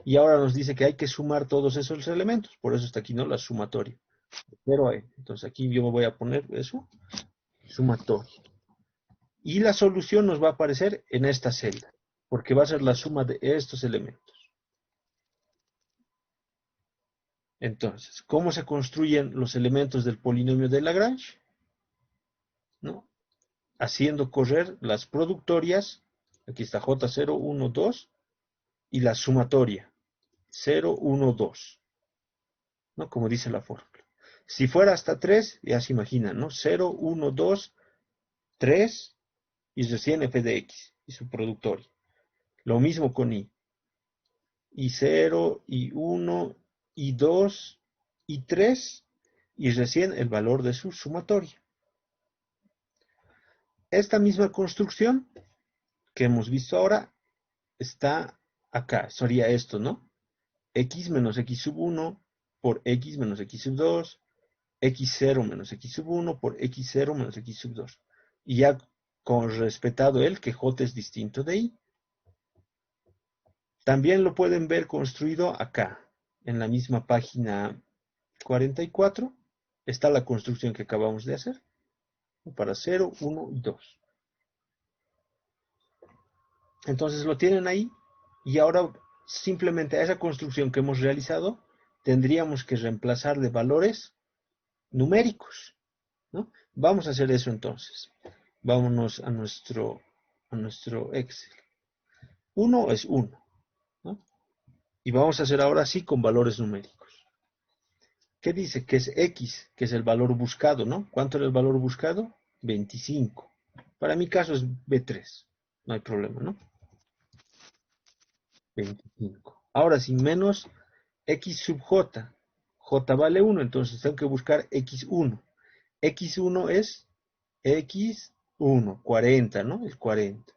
Y ahora nos dice que hay que sumar todos esos elementos. Por eso está aquí, ¿no? La sumatoria. Pero entonces aquí yo me voy a poner eso, sumatoria. Y la solución nos va a aparecer en esta celda, porque va a ser la suma de estos elementos. Entonces, ¿cómo se construyen los elementos del polinomio de Lagrange? ¿No? Haciendo correr las productorias, aquí está J0, 1, 2, y la sumatoria, 0, 1, 2, ¿no? Como dice la fórmula. Si fuera hasta 3, ya se imaginan, ¿no? 0, 1, 2, 3, y recién f de x, y su productoria. Lo mismo con i. Y 0, y 1, y 2, y 3, y recién el valor de su sumatoria. Esta misma construcción que hemos visto ahora está acá. Sería esto, ¿no? X menos x sub 1 por x menos x sub 2, x0 menos x sub 1 por x0 menos x sub 2. Y ya con respetado el que j es distinto de i. También lo pueden ver construido acá, en la misma página 44. Está la construcción que acabamos de hacer para 0, 1 y 2. Entonces lo tienen ahí y ahora simplemente a esa construcción que hemos realizado tendríamos que reemplazarle valores numéricos, ¿no? Vamos a hacer eso entonces. Vámonos a nuestro Excel. 1 es 1, ¿no? Y vamos a hacer ahora sí con valores numéricos. ¿Qué dice? Que es X, que es el valor buscado, ¿no? ¿Cuánto era el valor buscado? 25. Para mi caso es B3. No hay problema, ¿no? 25. Ahora sí, menos X sub J. J vale 1, entonces tengo que buscar X1. X1 es X1, 40, ¿no? Es 40.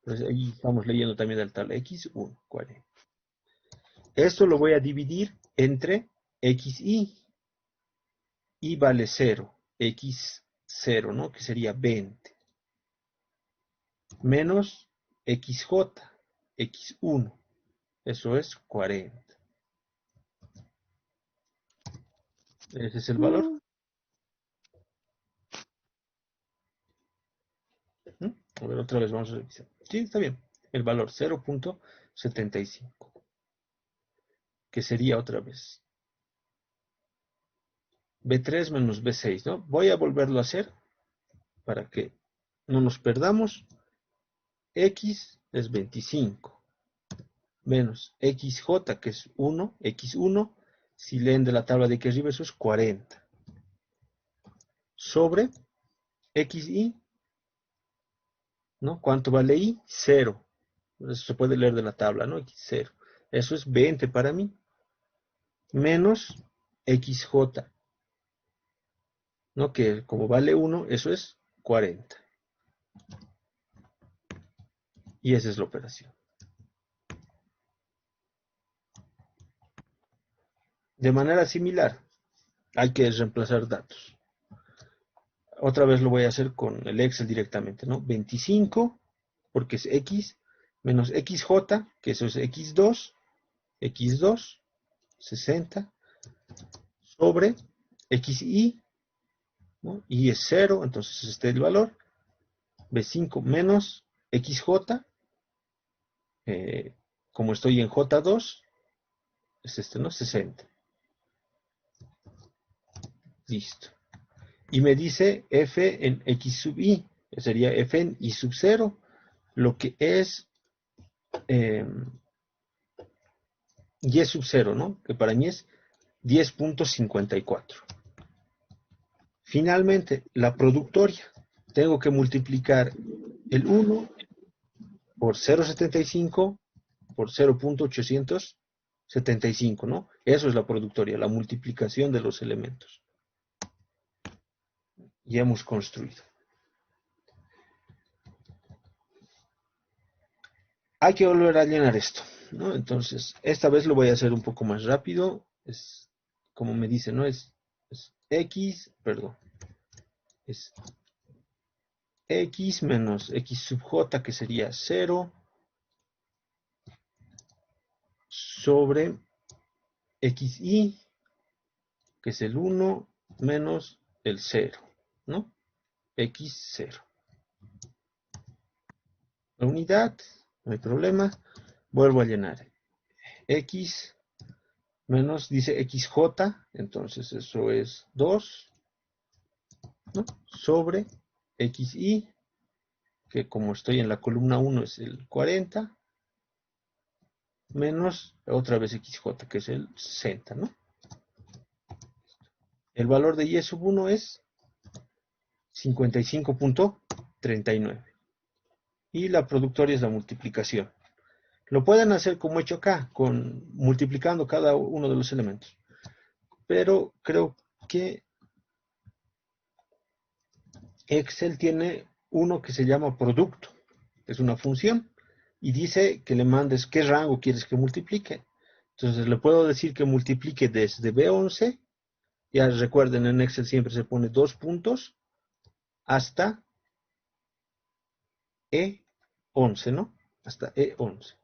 Entonces ahí estamos leyendo también del tal X1, 40. Esto lo voy a dividir entre XI. Y vale 0, X0, ¿no? Que sería 20. Menos XJ, X1. Eso es 40. Ese es el valor. ¿Mm? A ver, otra vez vamos a revisar. Sí, está bien. El valor 0.75. Que sería otra vez B3 menos B6, ¿no? Voy a volverlo a hacer para que no nos perdamos. X es 25. Menos XJ, que es 1, X1. Si leen de la tabla de aquí arriba, eso es 40. Sobre XI, ¿no? ¿Cuánto vale I? 0. Eso se puede leer de la tabla, ¿no? X0. Eso es 20 para mí. Menos XJ, ¿no? Que como vale 1, eso es 40. Y esa es la operación. De manera similar, hay que reemplazar datos. Otra vez lo voy a hacer con el Excel directamente, ¿no? 25, porque es X, menos XJ, que eso es X2, X2, 60, sobre XI, ¿no? Y es 0, entonces este es el valor. B5 menos XJ, como estoy en J2, es este, ¿no? 60. Listo. Y me dice f en x sub i, que sería f en i sub 0, lo que es y sub 0, ¿no? Que para mí es 10.54. Finalmente, la productoria. Tengo que multiplicar el 1 por 0.75 por 0.875, ¿no? Eso es la productoria, la multiplicación de los elementos. Ya hemos construido. Hay que volver a llenar esto, ¿no? Entonces, esta vez lo voy a hacer un poco más rápido. Es como me dice, ¿no? Es x, perdón, es x menos x sub j, que sería 0, sobre xi, que es el 1, menos el 0, ¿no? x0. La unidad, no hay problema. Vuelvo a llenar. X menos, dice xj, entonces eso es 2, ¿no? Sobre xi, que como estoy en la columna 1 es el 40, menos otra vez xj, que es el 60, ¿no? El valor de y sub 1 es 55.39. Y la productoria es la multiplicación. Lo pueden hacer como he hecho acá, multiplicando cada uno de los elementos. Pero creo que Excel tiene uno que se llama producto. Es una función. Y dice que le mandes qué rango quieres que multiplique. Entonces le puedo decir que multiplique desde B11. Ya recuerden, en Excel siempre se pone 2 puntos. Hasta E11, ¿no? Hasta E11.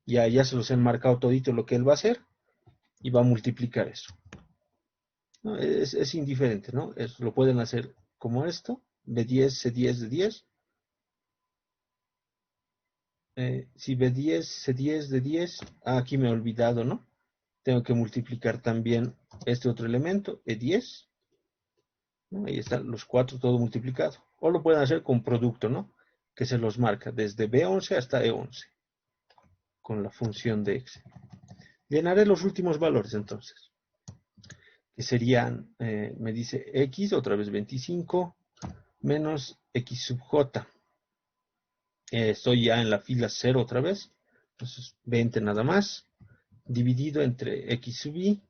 Ya se los he marcado todito lo que él va a hacer. Y va a multiplicar eso. ¿No? Es indiferente, ¿no? Lo pueden hacer como esto, B10, C10 de 10. Si B10, C10 de 10, aquí me he olvidado, ¿no? Tengo que multiplicar también este otro elemento, E10, ¿no? Ahí están los 4 todo multiplicado. O lo pueden hacer con producto, ¿no? Que se los marca desde B11 hasta E11, con la función de Excel. Llenaré los últimos valores entonces, que serían, me dice X, otra vez 25, menos X sub J. Estoy ya en la fila 0 otra vez, entonces 20 nada más, dividido entre X sub I,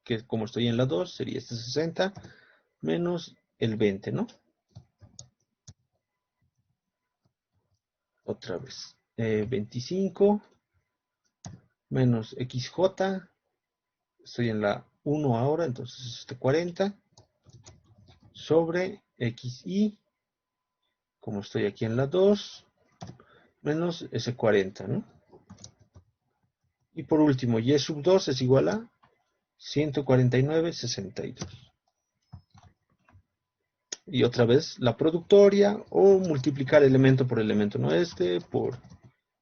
que como estoy en la 2, sería este 60, menos el 20, ¿no? Otra vez, 25, menos XJ, estoy en la 1 ahora, entonces este 40, sobre XI, como estoy aquí en la 2, menos ese 40, ¿no? Y por último, Y sub 2 es igual a 149,62. Y otra vez la productoria o multiplicar elemento por elemento, ¿no? Este por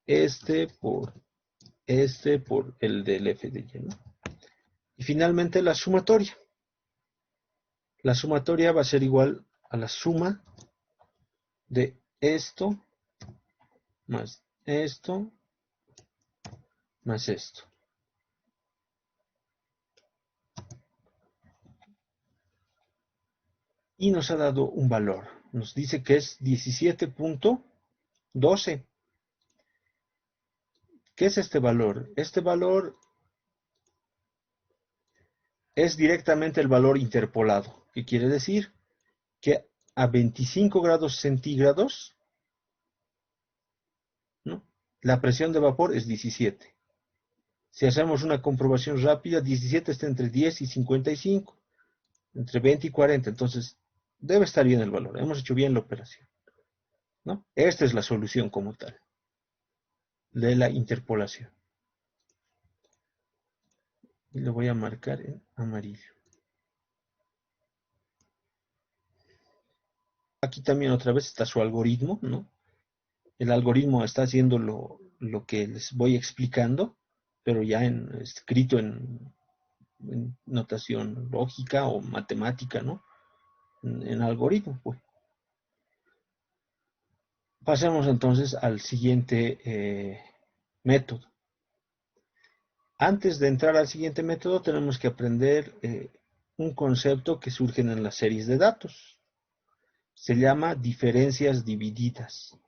el del f de y, ¿no? Y finalmente la sumatoria. La sumatoria va a ser igual a la suma de esto más esto más esto. Y nos ha dado un valor. Nos dice que es 17.12. ¿Qué es este valor? Este valor es directamente el valor interpolado. ¿Qué quiere decir? Que a 25 grados centígrados, ¿no?, la presión de vapor es 17. Si hacemos una comprobación rápida, 17 está entre 10 y 55, entre 20 y 40, entonces debe estar bien el valor. Hemos hecho bien la operación, ¿no? Esta es la solución como tal de la interpolación. Y lo voy a marcar en amarillo. Aquí también otra vez está su algoritmo, ¿no? El algoritmo está haciendo lo que les voy explicando, pero ya escrito en notación lógica o matemática, ¿no? en algoritmo, pues. Pasemos entonces al siguiente método. Antes de entrar al siguiente método, tenemos que aprender un concepto que surge en las series de datos. Se llama diferencias divididas.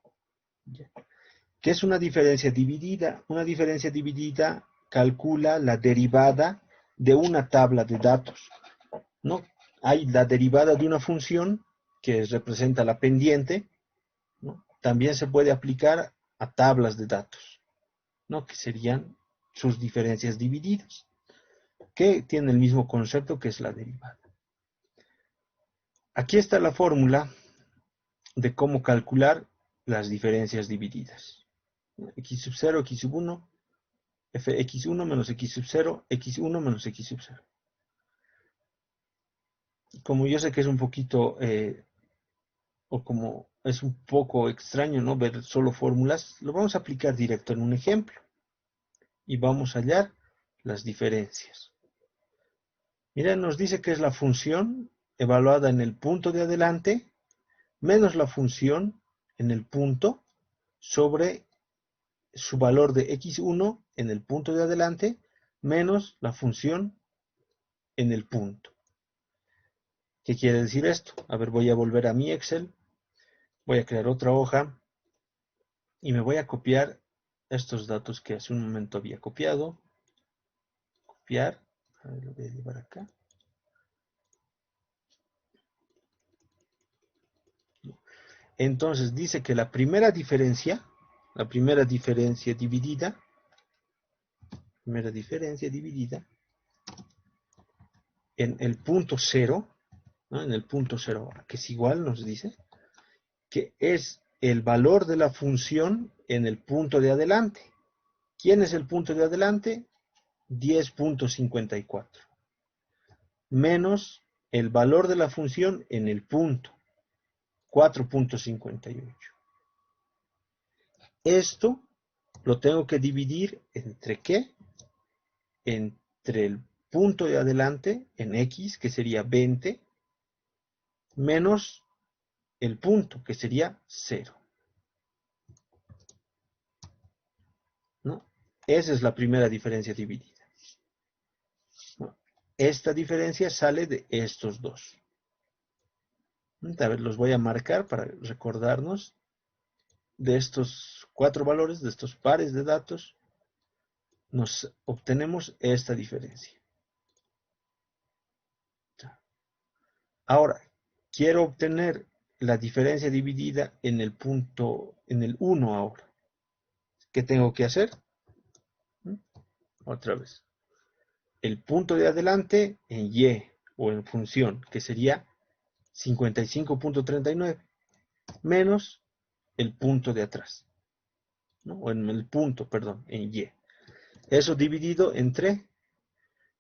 ¿Qué es una diferencia dividida? Una diferencia dividida calcula la derivada de una tabla de datos, ¿no? Hay la derivada de una función que representa la pendiente, ¿no? También se puede aplicar a tablas de datos, ¿no? Que serían sus diferencias divididas, que tiene el mismo concepto que es la derivada. Aquí está la fórmula de cómo calcular las diferencias divididas. X sub 0, X sub 1, fx1 menos x sub 0, x1 menos x sub 0. Como yo sé que es un poquito, o como es un poco extraño, ¿no? Ver solo fórmulas, lo vamos a aplicar directo en un ejemplo. Y vamos a hallar las diferencias. Miren, nos dice que es la función evaluada en el punto de adelante menos la función en el punto sobre su valor de x1 en el punto de adelante menos la función en el punto. ¿Qué quiere decir esto? A ver, voy a volver a mi Excel, voy a crear otra hoja y me voy a copiar estos datos que hace un momento había copiado. Copiar, a ver, lo voy a llevar acá. Entonces dice que la primera diferencia dividida, en el punto cero, ¿no? En el punto cero, que es igual, nos dice, que es el valor de la función en el punto de adelante. ¿Quién es el punto de adelante? 10.54. Menos el valor de la función en el punto, 4.58. Esto lo tengo que dividir entre ¿qué? Entre el punto de adelante en x, que sería 20, menos el punto, que sería 0. ¿No? Esa es la primera diferencia dividida. ¿No? Esta diferencia sale de estos dos. A ver, los voy a marcar para recordarnos de estos 4 valores, de estos pares de datos, nos obtenemos esta diferencia. Ahora, quiero obtener la diferencia dividida en el punto, en el 1 ahora. ¿Qué tengo que hacer? Otra vez. El punto de adelante en y o en función, que sería 55.39, menos el punto de atrás, ¿no? O en el punto, perdón, en y. Eso dividido entre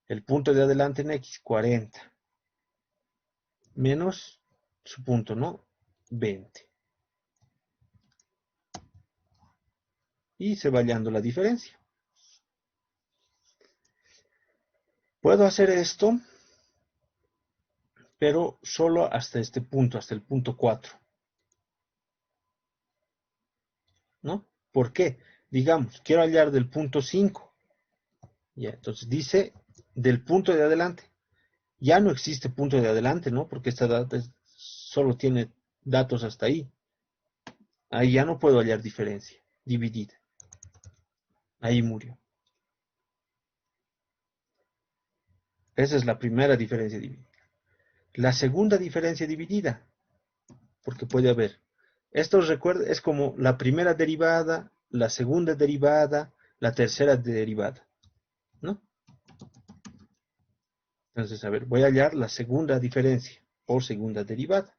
el punto de adelante en x, 40, menos su punto, ¿no? 20. Y se va hallando la diferencia. Puedo hacer esto, pero solo hasta este punto, hasta el punto 4. ¿No? ¿Por qué? Digamos, quiero hallar del punto 5. Ya, entonces dice del punto de adelante. Ya no existe punto de adelante, ¿no? Porque esta data solo tiene datos hasta ahí. Ahí ya no puedo hallar diferencia dividida. Ahí murió. Esa es la primera diferencia dividida. La segunda diferencia dividida, porque puede haber. Esto recuerda, es como la primera derivada, la segunda derivada, la tercera derivada, ¿no? Entonces, a ver, voy a hallar la segunda diferencia o segunda derivada,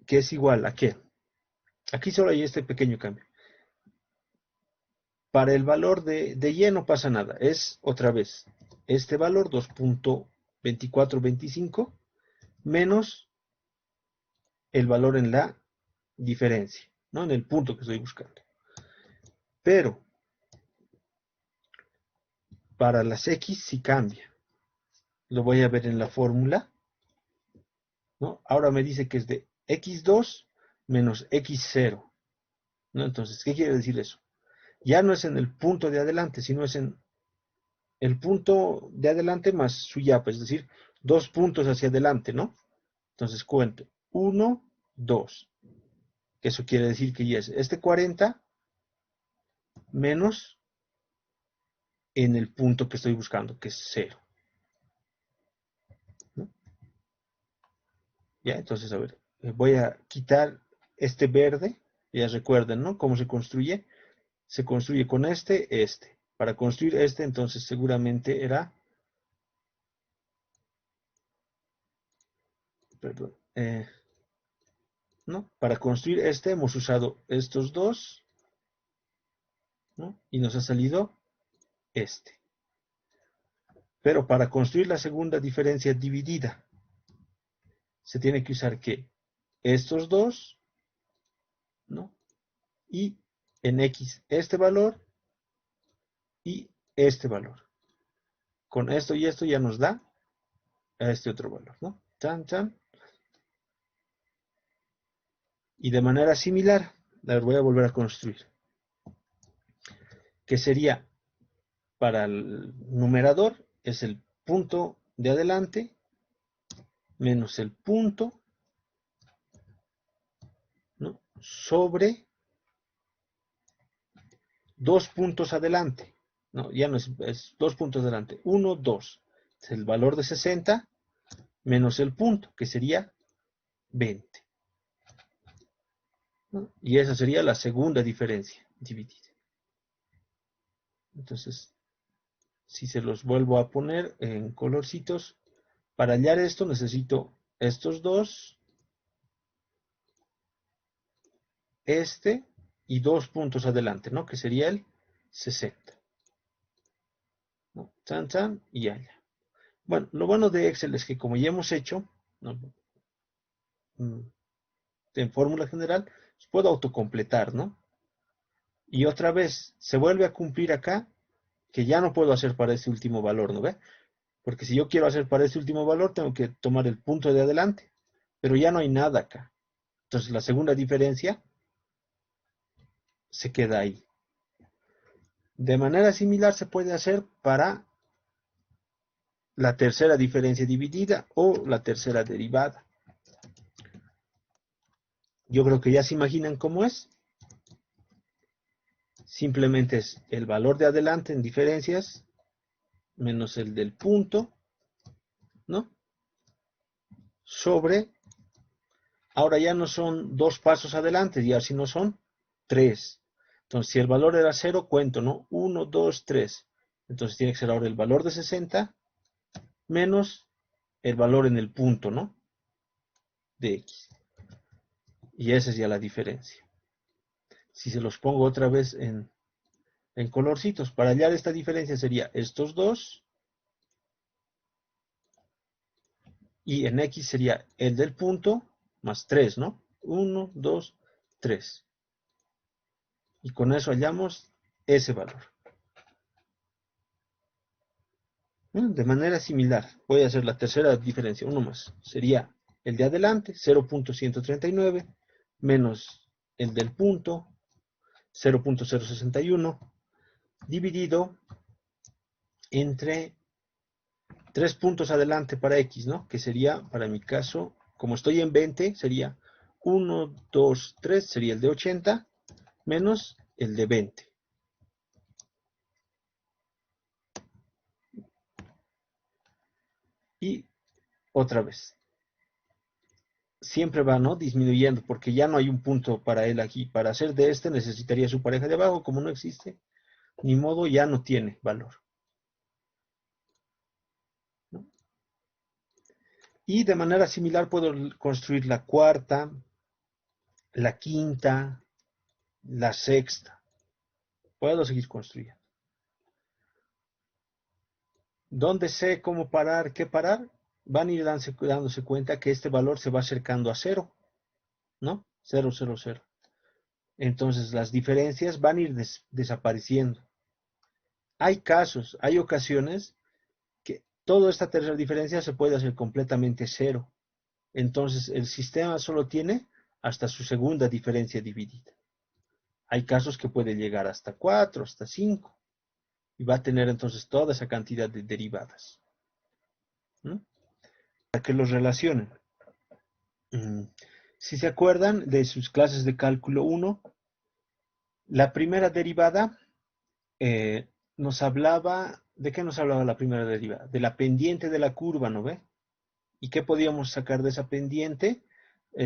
que es igual a ¿qué? Aquí solo hay este pequeño cambio. Para el valor de y no pasa nada, es otra vez este valor 2.2425 menos el valor en la diferencia, ¿no? En el punto que estoy buscando. Pero para las x sí cambia. Lo voy a ver en la fórmula. ¿no? Ahora me dice que es de x2 menos x0, ¿no? Entonces, ¿qué quiere decir eso? Ya no es en el punto de adelante, sino es en el punto de adelante más su yapa, es decir, 2 puntos hacia adelante, ¿no? Entonces cuento, 1, 2, que eso quiere decir que ya es este 40 menos en el punto que estoy buscando, que es 0, ¿no? Ya, entonces, a ver, voy a quitar este verde, ya recuerden, ¿no? Cómo se construye. Se construye con este. Para construir este, entonces seguramente era, perdón, ¿no? Para construir este hemos usado estos dos, ¿no? Y nos ha salido este. Pero para construir la segunda diferencia dividida, se tiene que usar ¿qué? Estos dos, ¿no? Y en X este valor y este valor. Con esto y esto ya nos da a este otro valor, ¿no? Chan, chan. Y de manera similar, la voy a volver a construir. Que sería para el numerador, es el punto de adelante menos el punto, ¿no? Sobre 2 puntos adelante. No, ya no es 2 puntos adelante. 1, 2. Es el valor de 60 menos el punto, que sería 20. ¿No? Y esa sería la segunda diferencia dividida. Entonces, si se los vuelvo a poner en colorcitos, para hallar esto necesito estos dos, este y 2 puntos adelante, ¿no? Que sería el 60. ¿No? Chan, chan, y allá. Bueno, lo bueno de Excel es que como ya hemos hecho, ¿no? En fórmula general, pues puedo autocompletar, ¿no? Y otra vez, se vuelve a cumplir acá, que ya no puedo hacer para este último valor, ¿no ve? Porque si yo quiero hacer para este último valor, tengo que tomar el punto de adelante, pero ya no hay nada acá. Entonces la segunda diferencia se queda ahí. De manera similar se puede hacer para la tercera diferencia dividida o la tercera derivada. Yo creo que ya se imaginan cómo es. Simplemente es el valor de adelante en diferencias menos el del punto, ¿no? Sobre, ahora ya no son 2 pasos adelante, ya si no son 3. Entonces, si el valor era 0, cuento, ¿no? 1, 2, 3. Entonces tiene que ser ahora el valor de 60 menos el valor en el punto, ¿no? De X. Y esa es ya la diferencia. Si se los pongo otra vez en colorcitos, para hallar esta diferencia sería estos dos, y en X sería el del punto más 3, ¿no? 1, 2, 3. Y con eso hallamos ese valor. De manera similar, voy a hacer la tercera diferencia, uno más. Sería el de adelante, 0.139, menos el del punto, 0.061, dividido entre 3 puntos adelante para X, ¿no? Que sería, para mi caso, como estoy en 20, sería 1, 2, 3, sería el de 80, menos el de 20. Y otra vez, siempre va, ¿no? Disminuyendo, porque ya no hay un punto para él aquí. Para hacer de este necesitaría su pareja de abajo, como no existe, ni modo, ya no tiene valor, ¿no? Y de manera similar puedo construir la cuarta, la quinta, la sexta. Puedo seguir construyendo. ¿Dónde sé cómo parar, qué parar? Van a ir dándose cuenta que este valor se va acercando a 0, ¿no? 0, 0, 0. Entonces las diferencias van a ir desapareciendo. Hay casos, hay ocasiones que toda esta tercera diferencia se puede hacer completamente 0, entonces el sistema solo tiene hasta su segunda diferencia dividida. Hay casos que puede llegar hasta 4, hasta 5, y va a tener entonces toda esa cantidad de derivadas. ¿No? Para que los relacionen. Si se acuerdan de sus clases de cálculo 1, la primera derivada nos hablaba, ¿de qué nos hablaba la primera derivada? De la pendiente de la curva, ¿no ve? ¿Y qué podíamos sacar de esa pendiente?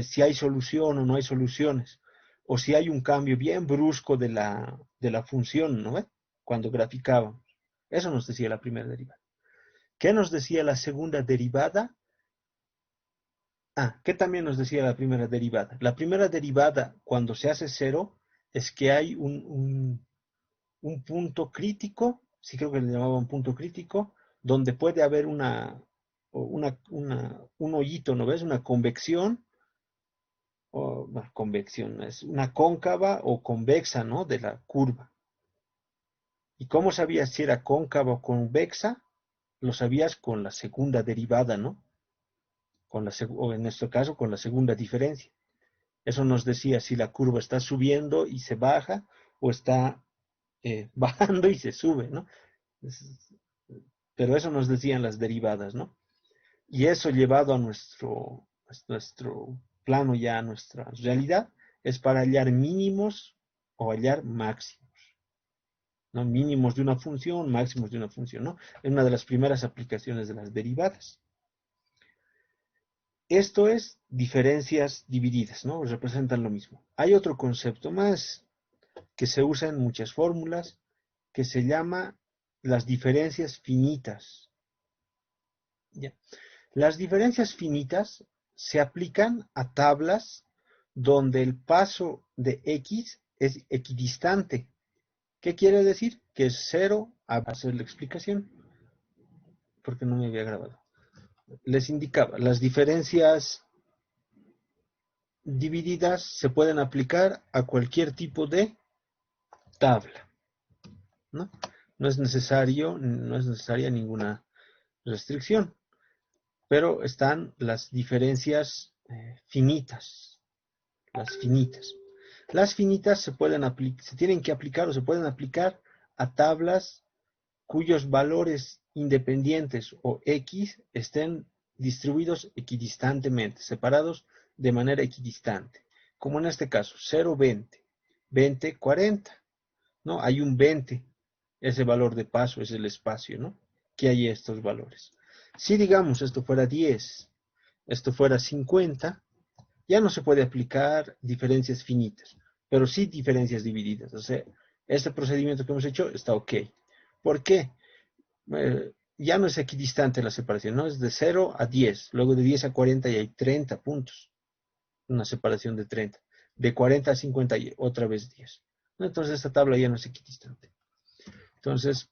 Si hay solución o no hay soluciones, o si hay un cambio bien brusco de la función, ¿no ve? Cuando graficábamos. Eso nos decía la primera derivada. ¿Qué nos decía la segunda derivada? ¿Qué también nos decía la primera derivada? La primera derivada, cuando se hace cero, es que hay un punto crítico, sí creo que le llamaban punto crítico, donde puede haber un hoyito, ¿no ves? Una convección, bueno, convección, es una cóncava o convexa, ¿no? De la curva. ¿Y cómo sabías si era cóncava o convexa? Lo sabías con la segunda derivada, ¿no? O en nuestro caso, con la segunda diferencia. Eso nos decía si la curva está subiendo y se baja, o está bajando y se sube, ¿no? Pero eso nos decían las derivadas, ¿no? Y eso llevado a nuestro plano, ya a nuestra realidad, es para hallar mínimos o hallar máximos, ¿no? Mínimos de una función, máximos de una función, ¿no? Es una de las primeras aplicaciones de las derivadas. Esto es diferencias divididas, ¿no? Representan lo mismo. Hay otro concepto más que se usa en muchas fórmulas, que se llama las diferencias finitas. ¿Ya? Las diferencias finitas se aplican a tablas donde el paso de x es equidistante. ¿Qué quiere decir? Que es 0, a hacer la explicación, porque no me había grabado. Les indicaba, las diferencias divididas se pueden aplicar a cualquier tipo de tabla, ¿no? No es necesaria ninguna restricción, pero están las diferencias finitas, las finitas. Las finitas se tienen que aplicar o se pueden aplicar a tablas cuyos valores independientes o x estén distribuidos equidistantemente, separados de manera equidistante, como en este caso, 0, 20, 20, 40, ¿no? Hay un 20, ese valor de paso es el espacio, ¿no? Que hay estos valores. Si digamos esto fuera 10, esto fuera 50, ya no se puede aplicar diferencias finitas, pero sí diferencias divididas. O sea, este procedimiento que hemos hecho está ok. ¿Por qué? Ya no es equidistante la separación, ¿no? Es de 0 a 10, luego de 10 a 40 y hay 30 puntos, una separación de 30. De 40 a 50 y otra vez 10. Entonces esta tabla ya no es equidistante. Entonces,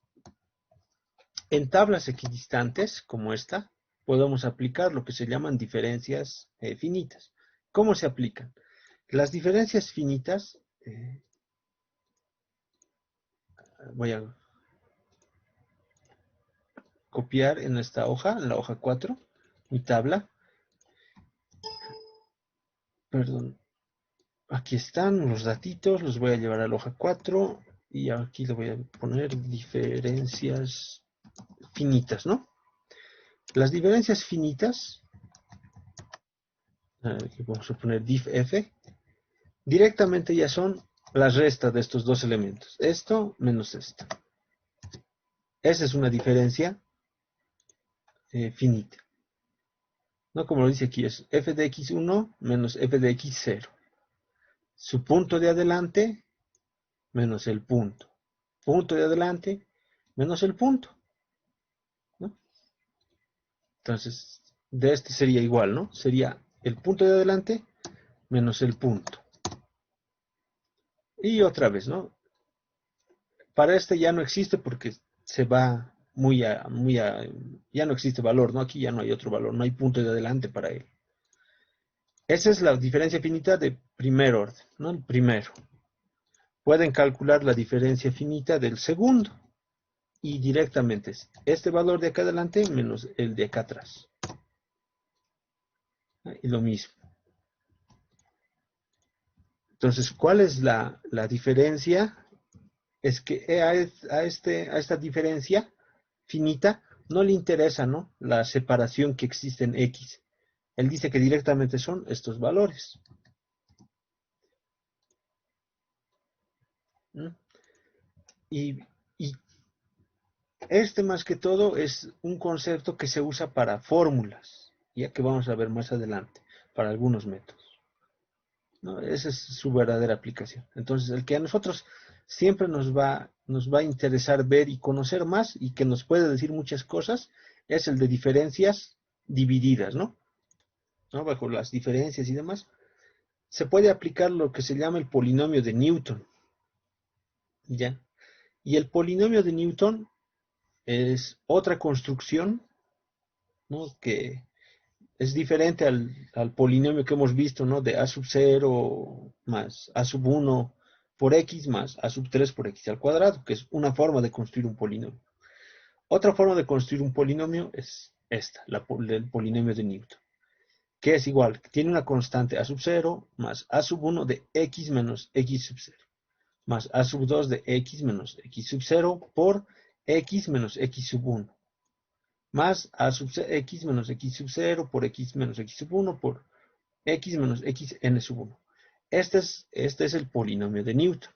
en tablas equidistantes como esta, podemos aplicar lo que se llaman diferencias finitas. ¿Cómo se aplican? Las diferencias finitas, voy a copiar en esta hoja, en la hoja 4, mi tabla. Perdón, aquí están los datitos, los voy a llevar a la hoja 4 y aquí le voy a poner diferencias finitas, ¿no? Las diferencias finitas, aquí vamos a poner diff f, directamente ya son la resta de estos dos elementos, esto menos esto. Esa es una diferencia finita. ¿No? Como lo dice aquí, es f de x1 menos f de x0. Su punto de adelante menos el punto. Punto de adelante menos el punto, ¿no? Entonces, de este sería igual, ¿no? Sería el punto de adelante menos el punto. Y otra vez, ¿no? Para este ya no existe porque se va ya no existe valor, ¿no? Aquí ya no hay otro valor, no hay punto de adelante para él. Esa es la diferencia finita de primer orden, ¿no? El primero. Pueden calcular la diferencia finita del segundo. Y directamente es este valor de acá adelante menos el de acá atrás. ¿no? Y lo mismo. Entonces, ¿cuál es la diferencia? Es que a esta diferencia finita no le interesa, ¿no?, la separación que existe en X. Él dice que directamente son estos valores. ¿No? Y, y este más que todo es un concepto que se usa para fórmulas, ya que vamos a ver más adelante, para algunos métodos, ¿no? Esa es su verdadera aplicación. Entonces, el que a nosotros siempre nos va a interesar ver y conocer más y que nos puede decir muchas cosas es el de diferencias divididas, ¿no? ¿No? Bajo las diferencias y demás, se puede aplicar lo que se llama el polinomio de Newton, ¿ya? Y el polinomio de Newton es otra construcción, ¿no?, que es diferente al polinomio que hemos visto, ¿no?, de a sub 0 más a sub 1 por x más a sub 3 por x al cuadrado, que es una forma de construir un polinomio. Otra forma de construir un polinomio es esta, el polinomio de Newton, que es igual, tiene una constante a sub 0 más a sub 1 de x menos x sub 0, más a sub 2 de x menos x sub 0 por x menos x sub 1, más a sub x menos x sub 0 por x menos x sub 1 por x menos x n sub 1. Este es el polinomio de Newton,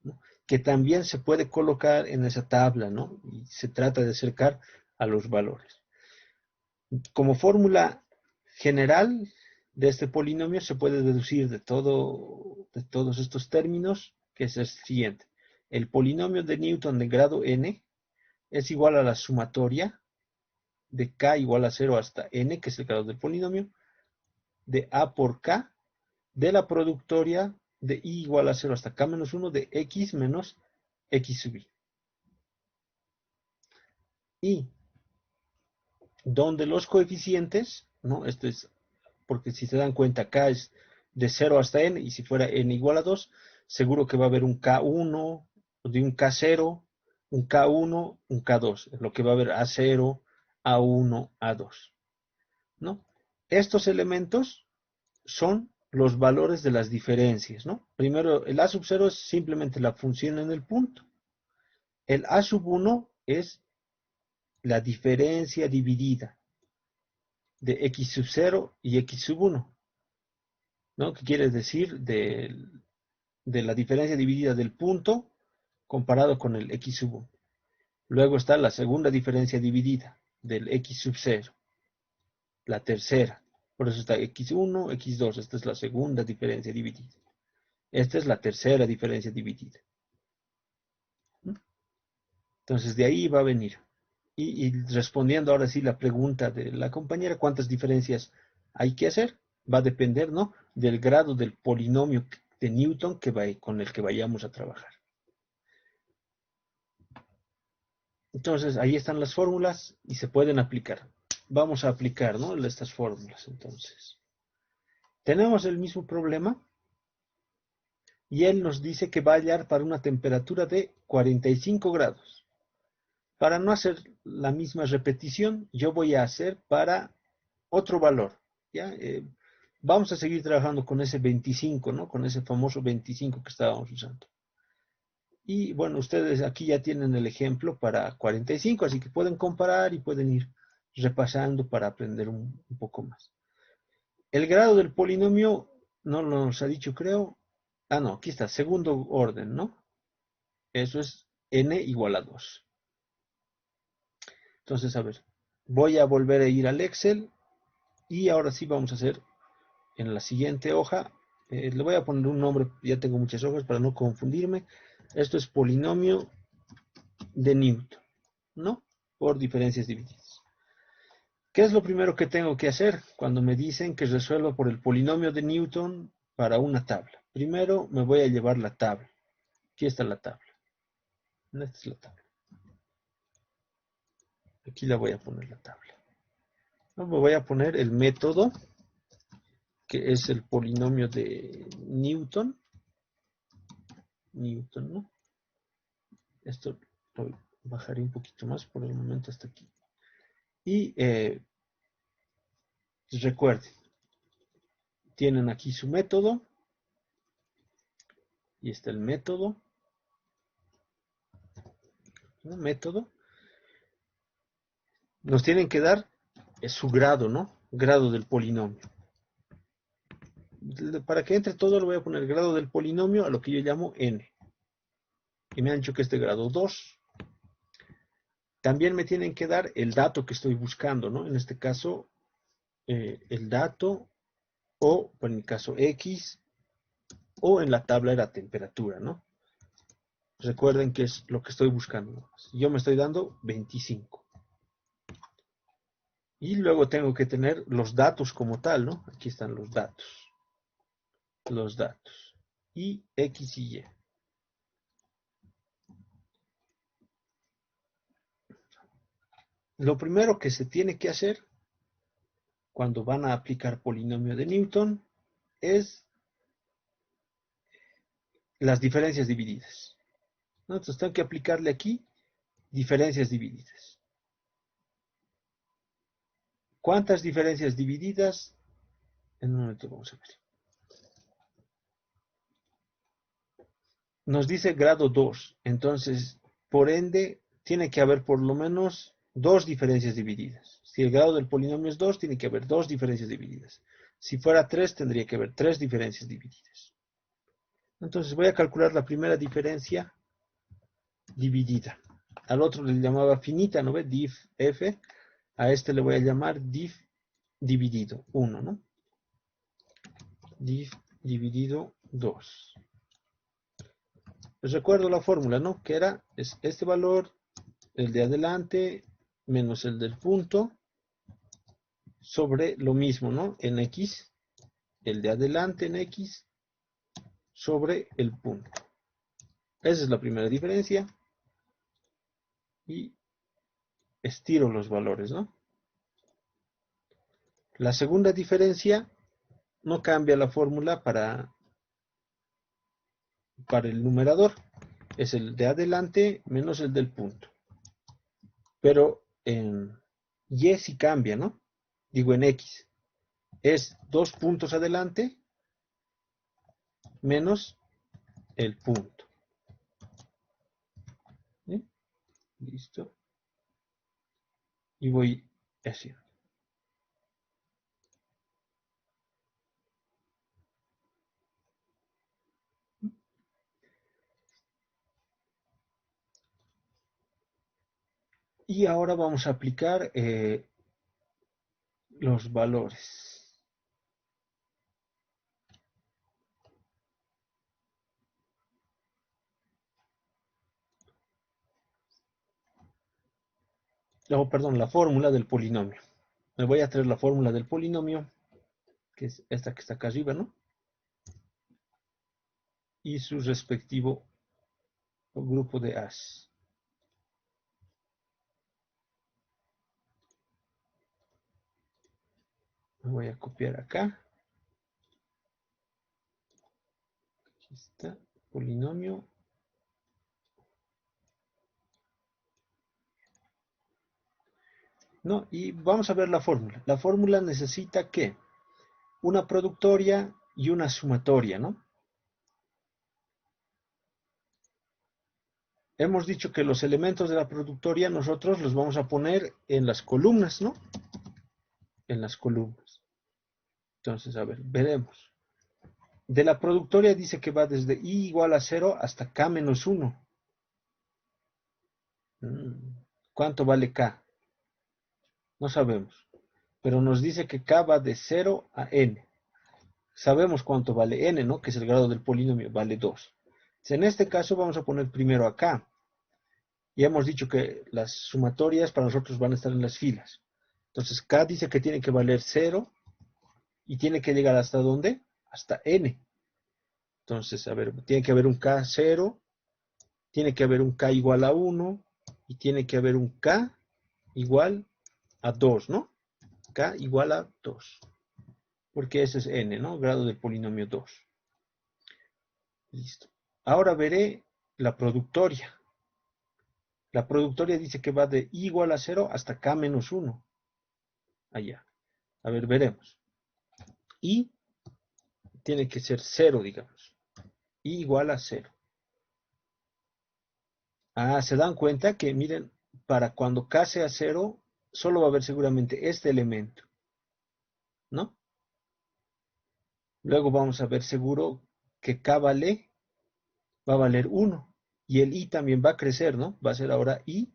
¿no?, que también se puede colocar en esa tabla, ¿no?, y se trata de acercar a los valores. Como fórmula general de este polinomio se puede deducir de todos estos términos, que es el siguiente. El polinomio de Newton de grado n es igual a la sumatoria de k igual a 0 hasta n, que es el grado del polinomio, de a por k, de la productoria de i igual a 0 hasta k menos 1 de x menos x sub i. Y donde los coeficientes, ¿no? Esto es porque si se dan cuenta, k es de 0 hasta n, y si fuera n igual a 2, seguro que va a haber un k1, de un k0, un k1, un k2, lo que va a haber a0, a1, a2, ¿no? Estos elementos son los valores de las diferencias, ¿no? Primero, el a sub 0 es simplemente la función en el punto. El a sub 1 es la diferencia dividida de x sub 0 y x sub 1, ¿no? ¿Qué quiere decir? De la diferencia dividida del punto comparado con el x sub 1. Luego está la segunda diferencia dividida del x sub 0, la tercera. Por eso está x1, x2. Esta es la segunda diferencia dividida. Esta es la tercera diferencia dividida. Entonces de ahí va a venir. Y respondiendo ahora sí la pregunta de la compañera, ¿cuántas diferencias hay que hacer? Va a depender, ¿no?, del grado del polinomio de Newton con el que vayamos a trabajar. Entonces ahí están las fórmulas y se pueden aplicar. Vamos a aplicar, ¿no?, estas fórmulas. Entonces, tenemos el mismo problema y él nos dice que va a hallar para una temperatura de 45 grados. Para no hacer la misma repetición, yo voy a hacer para otro valor, ¿ya? Vamos a seguir trabajando con ese 25, ¿no? Con ese famoso 25 que estábamos usando. Y bueno, ustedes aquí ya tienen el ejemplo para 45, así que pueden comparar y pueden ir repasando para aprender un poco más. El grado del polinomio no nos ha dicho, creo. Ah, no, aquí está, segundo orden, ¿no? Eso es n igual a 2. Entonces, a ver, voy a volver a ir al Excel y ahora sí vamos a hacer en la siguiente hoja. Le voy a poner un nombre, ya tengo muchas hojas para no confundirme. Esto es polinomio de Newton, ¿no? Por diferencias divididas. ¿Qué es lo primero que tengo que hacer cuando me dicen que resuelva por el polinomio de Newton para una tabla? Primero me voy a llevar la tabla. Aquí está la tabla. Esta es la tabla. Aquí la voy a poner la tabla. Me voy a poner el método, que es el polinomio de Newton. Newton, ¿no? Esto lo bajaré un poquito más por el momento hasta aquí. Y recuerden, tienen aquí su método. Y está el método. ¿No? Método. Nos tienen que dar su grado, ¿no? Grado del polinomio. Para que entre todo le voy a poner grado del polinomio a lo que yo llamo n. Y me han dicho que es de grado 2. También me tienen que dar el dato que estoy buscando, ¿no? En este caso, el dato, o en mi caso X, o en la tabla era temperatura, ¿no? Recuerden que es lo que estoy buscando. Yo me estoy dando 25. Y luego tengo que tener los datos como tal, ¿no? Aquí están los datos. Los datos. Y X y Y. Lo primero que se tiene que hacer cuando van a aplicar polinomio de Newton es las diferencias divididas, ¿no? Entonces tengo que aplicarle aquí diferencias divididas. ¿Cuántas diferencias divididas? En un momento vamos a ver. Nos dice grado 2, entonces, por ende, tiene que haber por lo menos dos diferencias divididas. Si el grado del polinomio es 2, tiene que haber dos diferencias divididas. Si fuera 3, tendría que haber tres diferencias divididas. Entonces voy a calcular la primera diferencia dividida. Al otro le llamaba finita, ¿no ve? Diff f. A este le voy a llamar diff dividido 1, ¿no? Diff dividido 2. Les recuerdo la fórmula, ¿no? Que era este valor, el de adelante, menos el del punto, sobre lo mismo, ¿no? En X, el de adelante en X, sobre el punto. Esa es la primera diferencia. Y estiro los valores, ¿no? La segunda diferencia no cambia la fórmula para el numerador. Es el de adelante menos el del punto. Pero en Y sí cambia, ¿no? Digo en X. Es 2 puntos adelante menos el punto. ¿Sí? Listo. Y voy haciendo. Y ahora vamos a aplicar los valores. Oh, perdón, la fórmula del polinomio. Me voy a traer la fórmula del polinomio, que es esta que está acá arriba, ¿no? Y su respectivo grupo de As. Me voy a copiar acá. Aquí está, polinomio. No, y vamos a ver la fórmula. La fórmula necesita que una productoria y una sumatoria, ¿no? Hemos dicho que los elementos de la productoria nosotros los vamos a poner en las columnas, ¿no? En las columnas. Entonces, a ver, veremos. De la productoria dice que va desde i igual a 0 hasta k menos 1. ¿Cuánto vale k? No sabemos. Pero nos dice que k va de 0 a n. Sabemos cuánto vale n, ¿no? Que es el grado del polinomio, vale 2. En este caso vamos a poner primero a k. Ya hemos dicho que las sumatorias para nosotros van a estar en las filas. Entonces k dice que tiene que valer 0 y tiene que llegar hasta ¿dónde? Hasta n. Entonces, a ver, tiene que haber un k 0, tiene que haber un k igual a 1 y tiene que haber un k igual a 2, ¿no? K igual a 2. Porque ese es n, ¿no? Grado del polinomio 2. Listo. Ahora veré la productoria. La productoria dice que va de i igual a 0 hasta k menos 1. Allá. A ver, veremos. Y tiene que ser 0, digamos. I igual a 0. Ah, se dan cuenta que, miren, para cuando K sea 0, solo va a haber seguramente este elemento, ¿no? Luego vamos a ver seguro que K va a valer 1. Y el I también va a crecer, ¿no? Va a ser ahora I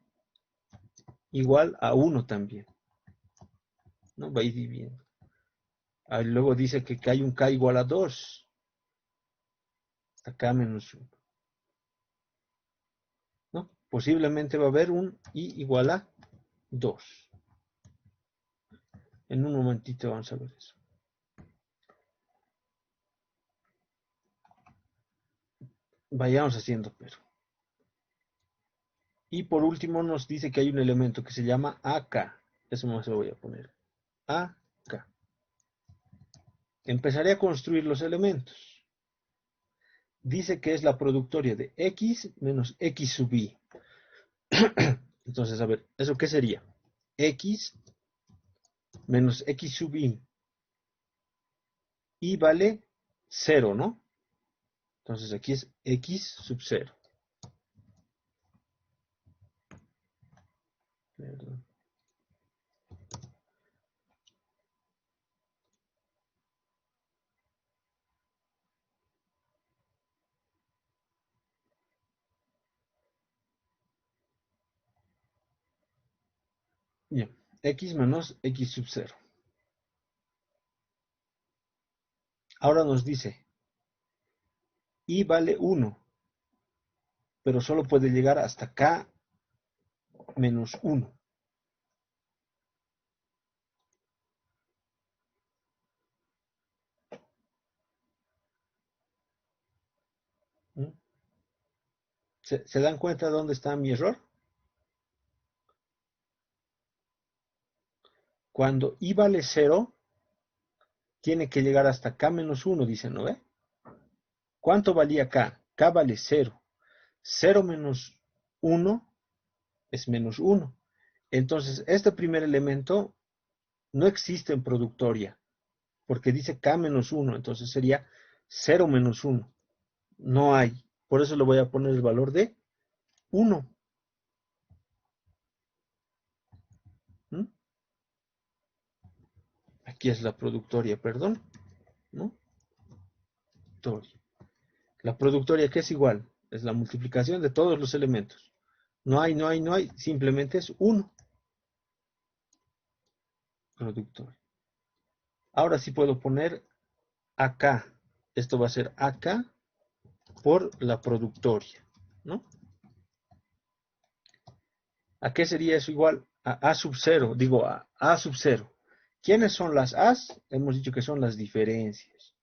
igual a 1 también, ¿no? Va a ir dividiendo. Ah, luego dice que hay un K igual a 2. Hasta K menos 1, ¿no? Posiblemente va a haber un I igual a 2. En un momentito vamos a ver eso. Vayamos haciendo pero. Y por último nos dice que hay un elemento que se llama AK. Eso más lo voy a poner. AK. Empezaré a construir los elementos. Dice que es la productoria de X menos X sub I. Entonces, a ver, ¿eso qué sería? X menos X sub I. Y vale 0, ¿no? Entonces aquí es X sub 0. Perdón. Bien, X menos X sub 0. Ahora nos dice, I vale 1, pero solo puede llegar hasta K menos 1. ¿Se dan cuenta de dónde está mi error? Cuando I vale 0, tiene que llegar hasta K menos 1, dice, ¿no ve? ¿Cuánto valía K? K vale 0. 0 menos 1 es menos 1. Entonces, este primer elemento no existe en productoria, porque dice K menos 1, entonces sería 0 menos 1. No hay. Por eso le voy a poner el valor de 1. ¿Mm? Aquí es la productoria, perdón, ¿no? La productoria, ¿qué es igual? Es la multiplicación de todos los elementos. No hay, no hay, no hay, simplemente es 1. Productoria. Ahora sí puedo poner acá. Esto va a ser acá por la productoria, ¿no? ¿A qué sería eso igual? A sub 0, digo a sub 0. ¿Quiénes son las A's? Hemos dicho que son las diferencias.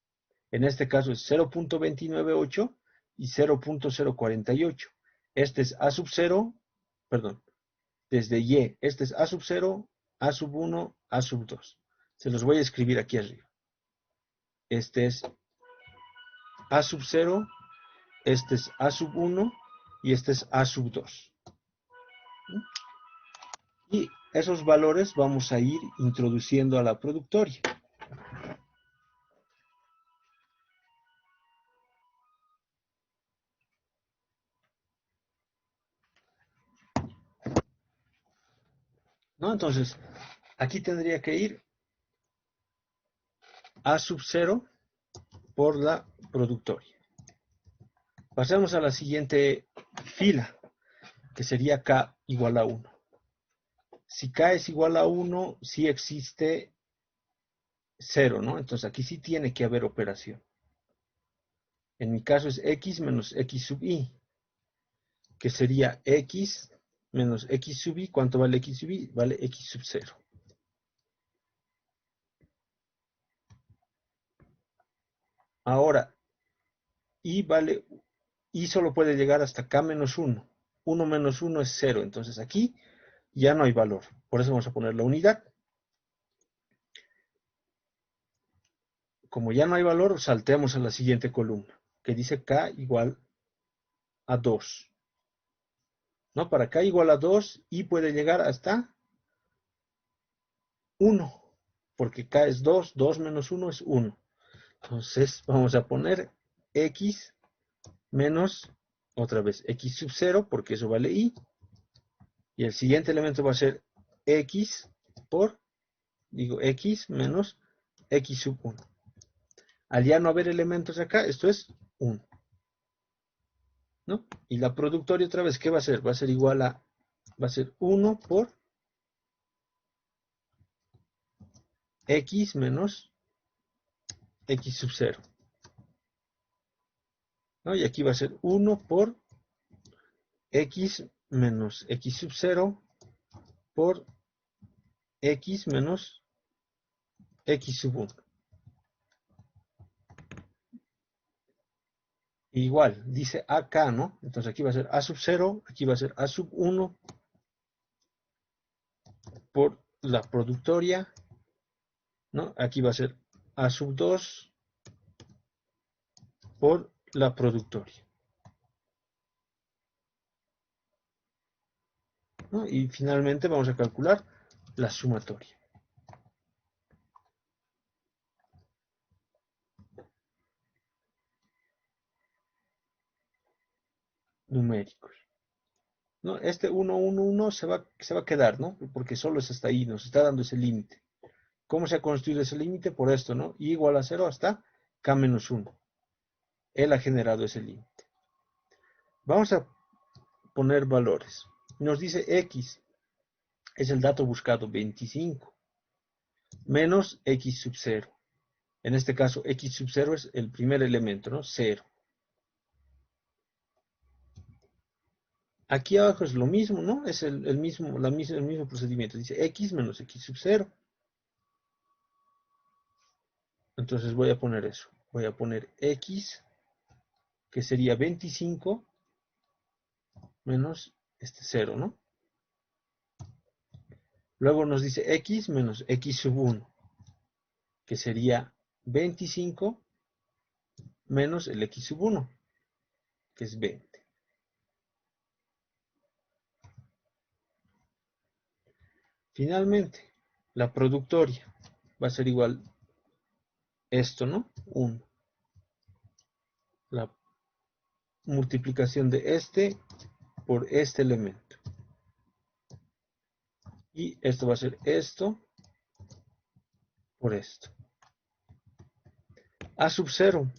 En este caso es 0.298 y 0.048. Este es A sub 0, perdón, desde Y. Este es A sub 0, A sub 1, A sub 2. Se los voy a escribir aquí arriba. Este es A sub 0, este es A sub 1 y este es A sub 2. Y esos valores vamos a ir introduciendo a la productoria. ¿No? Entonces, aquí tendría que ir A sub 0 por la productoria. Pasemos a la siguiente fila, que sería K igual a 1. Si K es igual a 1, sí existe 0, ¿no? Entonces aquí sí tiene que haber operación. En mi caso es X menos X sub I, que sería X menos X sub I. ¿Cuánto vale X sub I? Vale X sub 0. Ahora, I solo puede llegar hasta K menos 1. 1 menos 1 es 0. Entonces aquí ya no hay valor. Por eso vamos a poner la unidad. Como ya no hay valor, saltemos a la siguiente columna, que dice K igual a 2. ¿No? Para K igual a 2, I puede llegar hasta 1. Porque K es 2, 2 menos 1 es 1. Entonces vamos a poner x menos, otra vez, x sub 0, porque eso vale y. Y el siguiente elemento va a ser x por, digo, x menos x sub 1. Al ya no haber elementos acá, esto es 1. ¿No? Y la productoria otra vez, ¿qué va a ser? Va a ser igual a, va a ser 1 por x menos x sub 0. ¿No? Y aquí va a ser 1 por x menos x sub 0 por x menos x sub 1. Igual, dice acá, ¿no? Entonces aquí va a ser a sub 0, aquí va a ser a sub 1 por la productoria, ¿no? Aquí va a ser a sub 2 por la productoria, ¿no? Y finalmente vamos a calcular la sumatoria. Numéricos. ¿No? Este 1, 1, 1 se va a quedar, ¿no? Porque solo es hasta ahí, nos está dando ese límite. ¿Cómo se ha construido ese límite? Por esto, ¿no? Y igual a 0 hasta k menos 1. Él ha generado ese límite. Vamos a poner valores. Nos dice x es el dato buscado 25 menos x sub 0. En este caso, x sub 0 es el primer elemento, ¿no? 0. Aquí abajo es lo mismo, ¿no? Es el mismo procedimiento. Dice x menos x sub 0. Entonces voy a poner eso. Voy a poner x, que sería 25 menos este 0, ¿no? Luego nos dice x menos x sub 1, que sería 25 menos el x sub 1, que es 20. Finalmente, la productoria va a ser igual esto, ¿no? 1. La multiplicación de este por este elemento. Y esto va a ser esto por esto. A sub 0,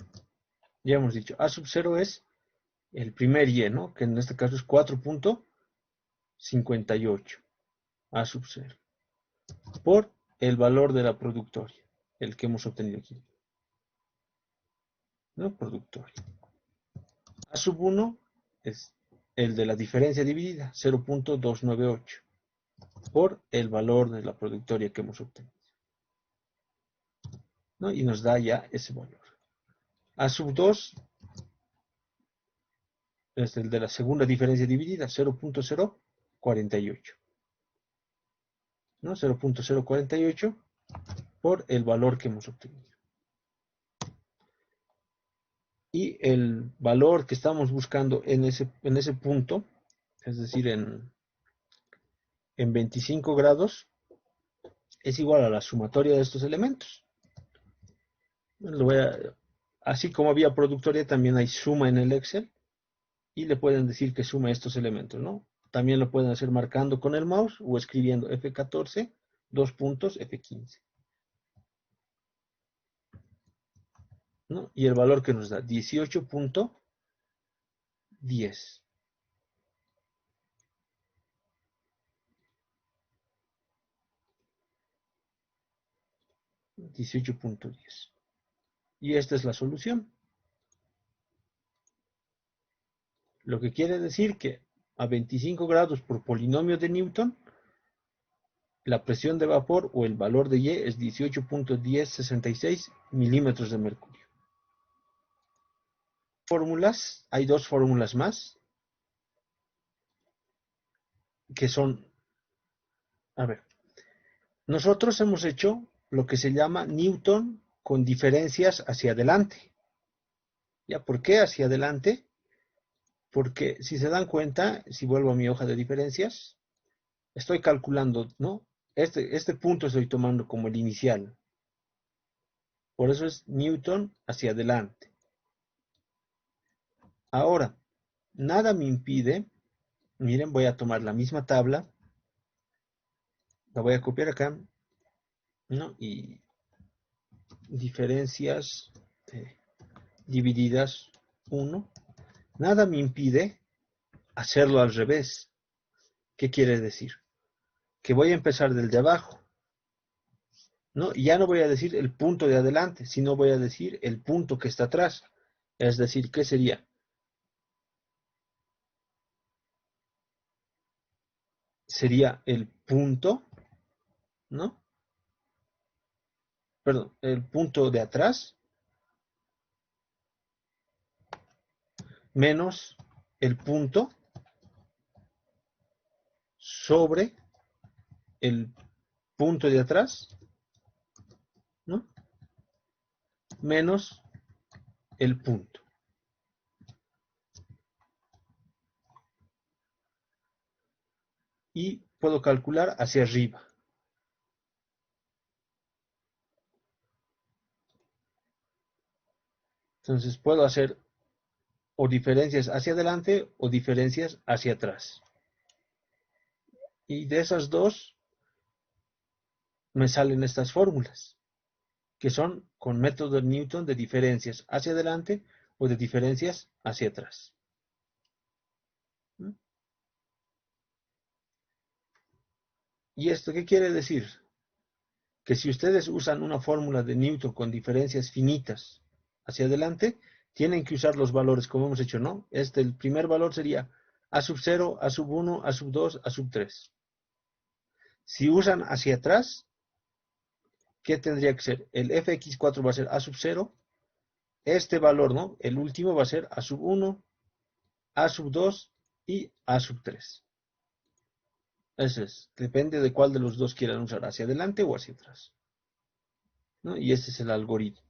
ya hemos dicho, A sub 0 es el primer y, ¿no? Que en este caso es 4.58. A sub 0. Por el valor de la productoria, el que hemos obtenido aquí. ¿No? Productoria. A sub 1 es el de la diferencia dividida, 0.298, por el valor de la productoria que hemos obtenido. ¿No? Y nos da ya ese valor. A sub 2 es el de la segunda diferencia dividida, 0.048. ¿No? 0.048 por el valor que hemos obtenido. Y el valor que estamos buscando en ese punto, es decir, en 25 grados, es igual a la sumatoria de estos elementos. Así como había productoria, también hay suma en el Excel, y le pueden decir que suma estos elementos, ¿no? También lo pueden hacer marcando con el mouse o escribiendo F14, dos puntos, F15. ¿No? Y el valor que nos da 18.10. 18.10. Y esta es la solución. Lo que quiere decir que a 25 grados por polinomio de Newton, la presión de vapor o el valor de Y es 18.1066 milímetros de mercurio. Fórmulas, hay dos fórmulas más, que son, a ver, nosotros hemos hecho lo que se llama Newton con diferencias hacia adelante. ¿Ya? ¿Por qué hacia adelante? Porque si se dan cuenta, si vuelvo a mi hoja de diferencias, estoy calculando, ¿no? Este punto estoy tomando como el inicial. Por eso es Newton hacia adelante. Ahora, nada me impide, miren, voy a tomar la misma tabla, la voy a copiar acá, ¿no? Y diferencias divididas 1. Nada me impide hacerlo al revés. ¿Qué quiere decir? Que voy a empezar del de abajo, ¿no? Y ya no voy a decir el punto de adelante, sino voy a decir el punto que está atrás. Es decir, ¿qué sería? Sería el punto, ¿no? Perdón, el punto de atrás menos el punto sobre el punto de atrás, ¿no? Menos el punto. Y puedo calcular hacia arriba. Entonces puedo hacer o diferencias hacia adelante o diferencias hacia atrás. Y de esas dos me salen estas fórmulas, que son con método de Newton de diferencias hacia adelante o de diferencias hacia atrás. ¿Y esto qué quiere decir? Que si ustedes usan una fórmula de Newton con diferencias finitas hacia adelante, tienen que usar los valores como hemos hecho, ¿no? El primer valor sería a sub 0, a sub 1, a sub 2, a sub 3. Si usan hacia atrás, ¿qué tendría que ser? El fx4 va a ser a sub 0, este valor, ¿no? El último va a ser a sub 1, a sub 2 y a sub 3. Eso es, depende de cuál de los dos quieran usar, hacia adelante o hacia atrás, ¿no? Y ese es el algoritmo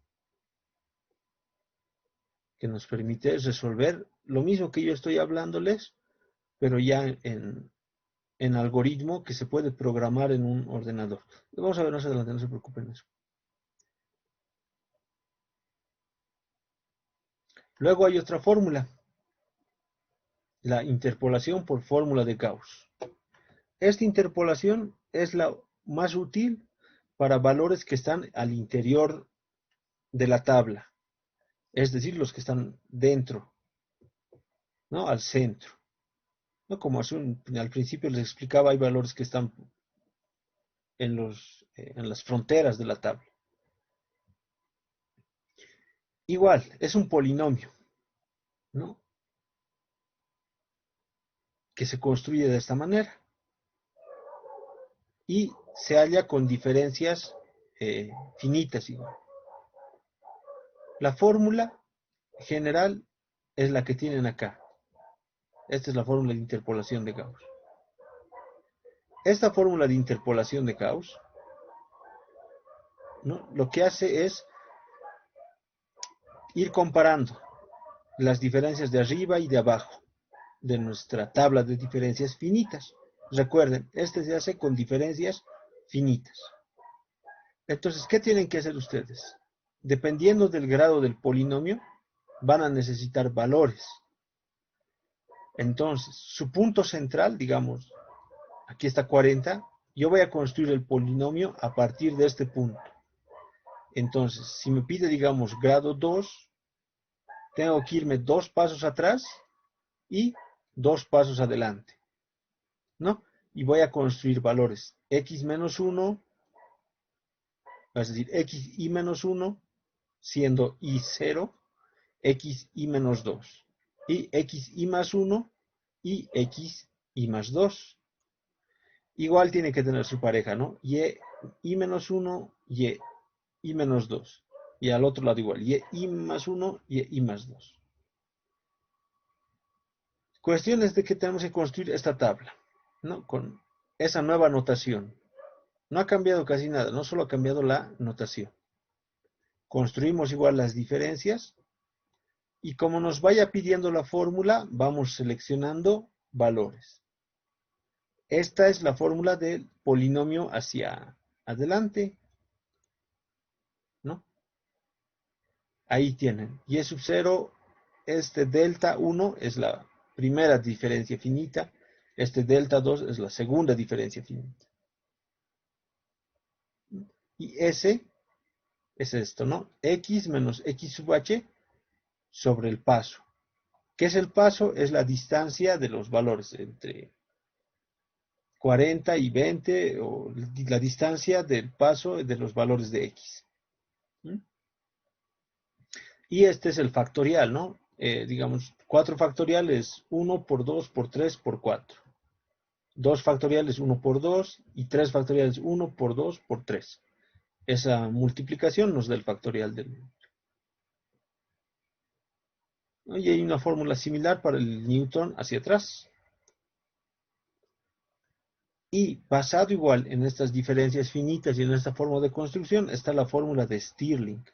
que nos permite resolver lo mismo que yo estoy hablándoles, pero ya en algoritmo que se puede programar en un ordenador. Vamos a ver más adelante, no se preocupen eso. Luego hay otra fórmula, la interpolación por fórmula de Gauss. Esta interpolación es la más útil para valores que están al interior de la tabla, es decir, los que están dentro, ¿no? Al centro. ¿No? Como al principio les explicaba, hay valores que están en las fronteras de la tabla. Igual, es un polinomio, ¿no? Que se construye de esta manera y se halla con diferencias finitas igual. La fórmula general es la que tienen acá. Esta es la fórmula de interpolación de Gauss. Esta fórmula de interpolación de Gauss, ¿no? Lo que hace es ir comparando las diferencias de arriba y de abajo de nuestra tabla de diferencias finitas. Recuerden, este se hace con diferencias finitas. Entonces, ¿qué tienen que hacer ustedes? Dependiendo del grado del polinomio, van a necesitar valores. Entonces, su punto central, digamos, aquí está 40, yo voy a construir el polinomio a partir de este punto. Entonces, si me pide, digamos, grado 2, tengo que irme 2 pasos atrás y 2 pasos adelante, ¿no? Y voy a construir valores x menos 1, es decir, xi menos 1, siendo i 0, xi menos 2, y xi más 1 y xi más 2. Igual tiene que tener su pareja, ¿no? y menos 1, y menos 2. Y al otro lado igual, y más 1, y más 2. Cuestiones de que tenemos que construir esta tabla, ¿no? Con esa nueva notación. No ha cambiado casi nada, no solo ha cambiado la notación. Construimos igual las diferencias y como nos vaya pidiendo la fórmula, vamos seleccionando valores. Esta es la fórmula del polinomio hacia adelante, ¿no? Ahí tienen. Y sub 0, este delta 1 es la primera diferencia finita. Este delta 2 es la segunda diferencia finita. Y S es esto, ¿no? X menos X sub H sobre el paso. ¿Qué es el paso? Es la distancia de los valores entre 40 y 20, o la distancia del paso de los valores de X. Y este es el factorial, ¿no? Digamos, 4 factorial es 1 por 2 por 3 por 4. 2 factorial es 1 por 2 y 3 factorial es 1 por 2 por 3. Esa multiplicación nos da el factorial del número. Y hay una fórmula similar para el Newton hacia atrás. Y basado igual en estas diferencias finitas y en esta forma de construcción está la fórmula de Stirling,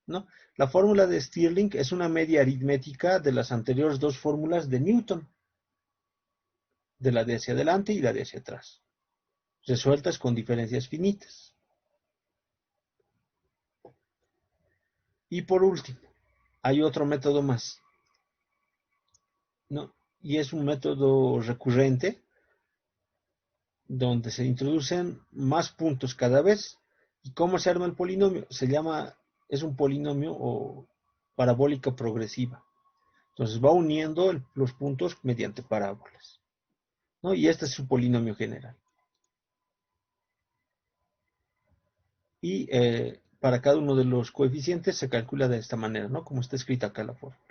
¿no? La fórmula de Stirling es una media aritmética de las anteriores dos fórmulas de Newton, de la de hacia adelante y la de hacia atrás, resueltas con diferencias finitas. Y por último, hay otro método más, ¿no? Y es un método recurrente donde se introducen más puntos cada vez. ¿Y cómo se arma el polinomio? Es un polinomio o parabólica progresiva. Entonces va uniendo los puntos mediante parábolas, ¿no? Y este es su polinomio general. Y para cada uno de los coeficientes se calcula de esta manera, ¿no? Como está escrita acá la fórmula.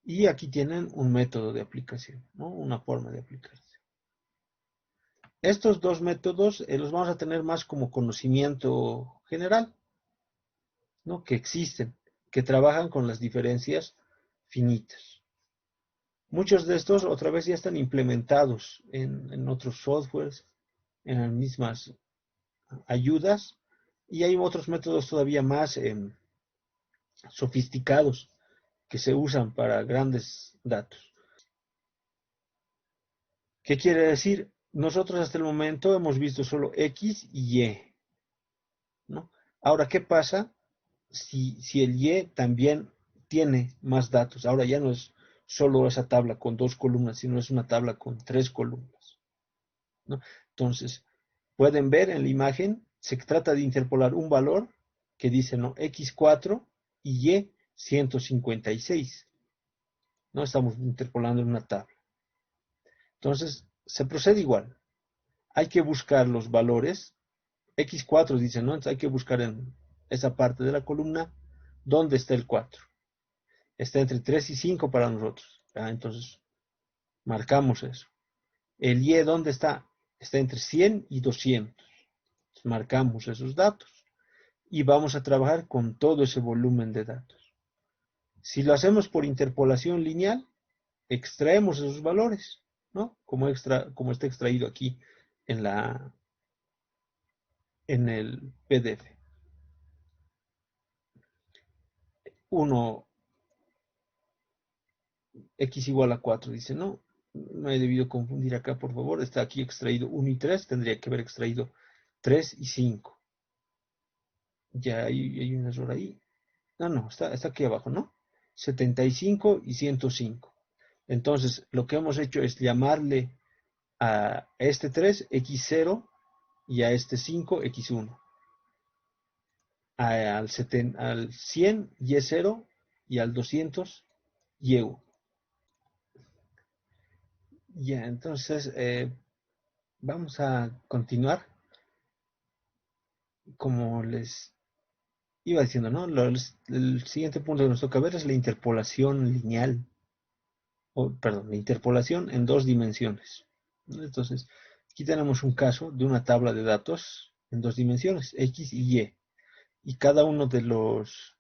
Y aquí tienen un método de aplicación, ¿no? Una forma de aplicarse. Estos dos métodos los vamos a tener más como conocimiento general, ¿no? Que existen, que trabajan con las diferencias finitas. Muchos de estos otra vez ya están implementados en otros softwares, en las mismas ayudas, y hay otros métodos todavía más sofisticados que se usan para grandes datos. ¿Qué quiere decir? Nosotros hasta el momento hemos visto solo X y Y, ¿no? Ahora, ¿qué pasa si el Y también tiene más datos? Ahora ya no es solo esa tabla con 2 columnas, sino es una tabla con 3 columnas, ¿no? Entonces, pueden ver en la imagen, se trata de interpolar un valor que dice, ¿no? X4 y Y 156, ¿no? Estamos interpolando en una tabla. Entonces, se procede igual. Hay que buscar los valores. X4 dice, ¿no? Entonces hay que buscar en esa parte de la columna dónde está el 4. Está entre 3 y 5 para nosotros. Entonces, marcamos eso. El Y, ¿dónde está? Está entre 100 y 200. Entonces, marcamos esos datos. Y vamos a trabajar con todo ese volumen de datos. Si lo hacemos por interpolación lineal, extraemos esos valores, ¿no? Como está extraído aquí en el PDF. 1, X igual a 4, dice, no, no he debido confundir acá, por favor, está aquí extraído 1 y 3, tendría que haber extraído 3 y 5. Ya hay un error ahí. No, está aquí abajo, ¿no? 75 y 105. Entonces, lo que hemos hecho es llamarle a este 3 X0 y a este 5 X1. Al 100 Y0 y al 200 Y1. Ya, entonces vamos a continuar. Como les iba diciendo, ¿no? El siguiente punto que nos toca ver es la interpolación lineal, perdón, la interpolación en dos dimensiones, ¿no? Entonces, aquí tenemos un caso de una tabla de datos en dos dimensiones, X y Y, y cada uno de los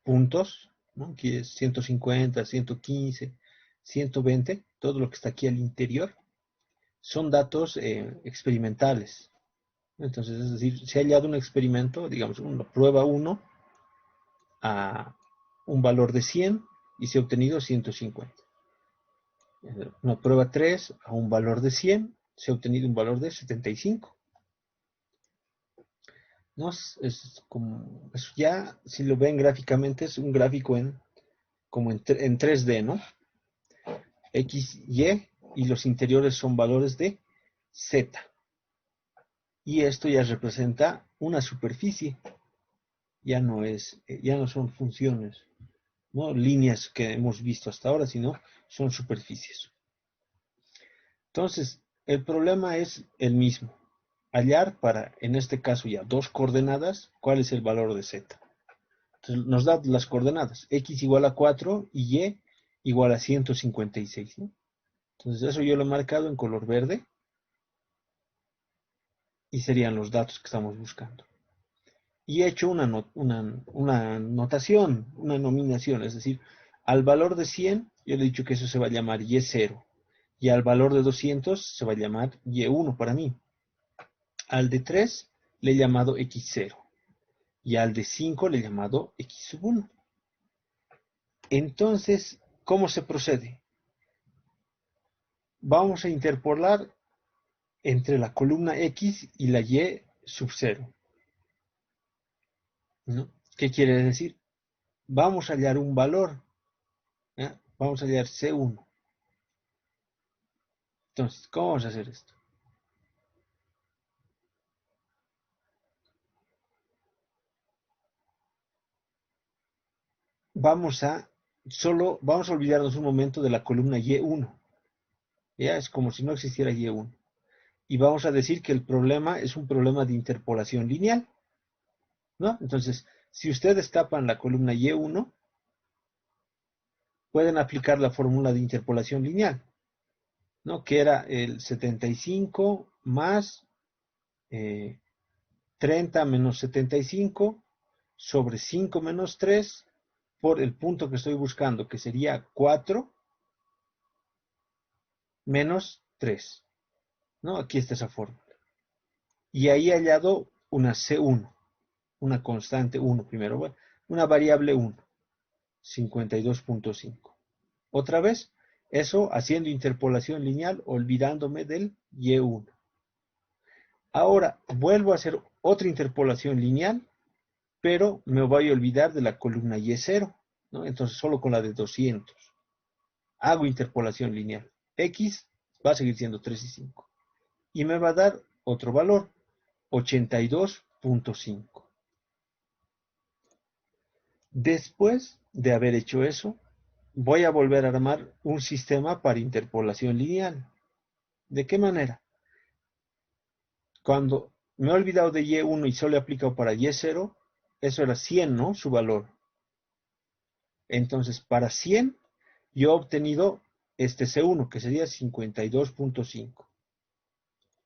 puntos, ¿no? Aquí es 150, 115, 120, todo lo que está aquí al interior, son datos experimentales. Entonces, es decir, se ha hallado un experimento, digamos, una prueba 1 a un valor de 100 y se ha obtenido 150. Una prueba 3 a un valor de 100 se ha obtenido un valor de 75. ¿no? Es como, ya, si lo ven gráficamente, es un gráfico como en 3D, ¿no? X, y los interiores son valores de Z. Y esto ya representa una superficie, ya no son funciones, ¿no? Líneas que hemos visto hasta ahora, sino son superficies. Entonces, el problema es el mismo. Hallar para, en este caso ya, dos coordenadas, cuál es el valor de Z. Entonces, nos da las coordenadas, X igual a 4 y Y igual a 156, ¿no? Entonces, eso yo lo he marcado en color verde y serían los datos que estamos buscando. Y he hecho una notación, una nominación, es decir, al valor de 100, yo le he dicho que eso se va a llamar Y0, y al valor de 200 se va a llamar Y1 para mí. Al de 3 le he llamado X0, y al de 5 le he llamado X1. Entonces, ¿cómo se procede? Vamos a interpolar entre la columna X y la Y sub 0, ¿no? ¿Qué quiere decir? Vamos a hallar un valor, ¿ya? Vamos a hallar C1. Entonces, ¿cómo vamos a hacer esto? Vamos a vamos a olvidarnos un momento de la columna Y1. Ya es como si no existiera Y1. Y vamos a decir que el problema es un problema de interpolación lineal, ¿no? Entonces, si ustedes tapan la columna Y1, pueden aplicar la fórmula de interpolación lineal, ¿no? Que era el 75 más 30 menos 75 sobre 5 menos 3 por el punto que estoy buscando, que sería 4 menos 3, ¿no? Aquí está esa fórmula. Y ahí he hallado una C1, una constante 1 primero, bueno, una variable 1, 52.5. Otra vez, eso haciendo interpolación lineal, olvidándome del Y1. Ahora vuelvo a hacer otra interpolación lineal, pero me voy a olvidar de la columna Y0, ¿no? Entonces solo con la de 200. Hago interpolación lineal. X va a seguir siendo 3 y 5. Y me va a dar otro valor, 82.5. Después de haber hecho eso, voy a volver a armar un sistema para interpolación lineal. ¿De qué manera? Cuando me he olvidado de Y1 y solo he aplicado para Y0, eso era 100, ¿no? Su valor. Entonces, para 100, yo he obtenido este C1, que sería 52.5.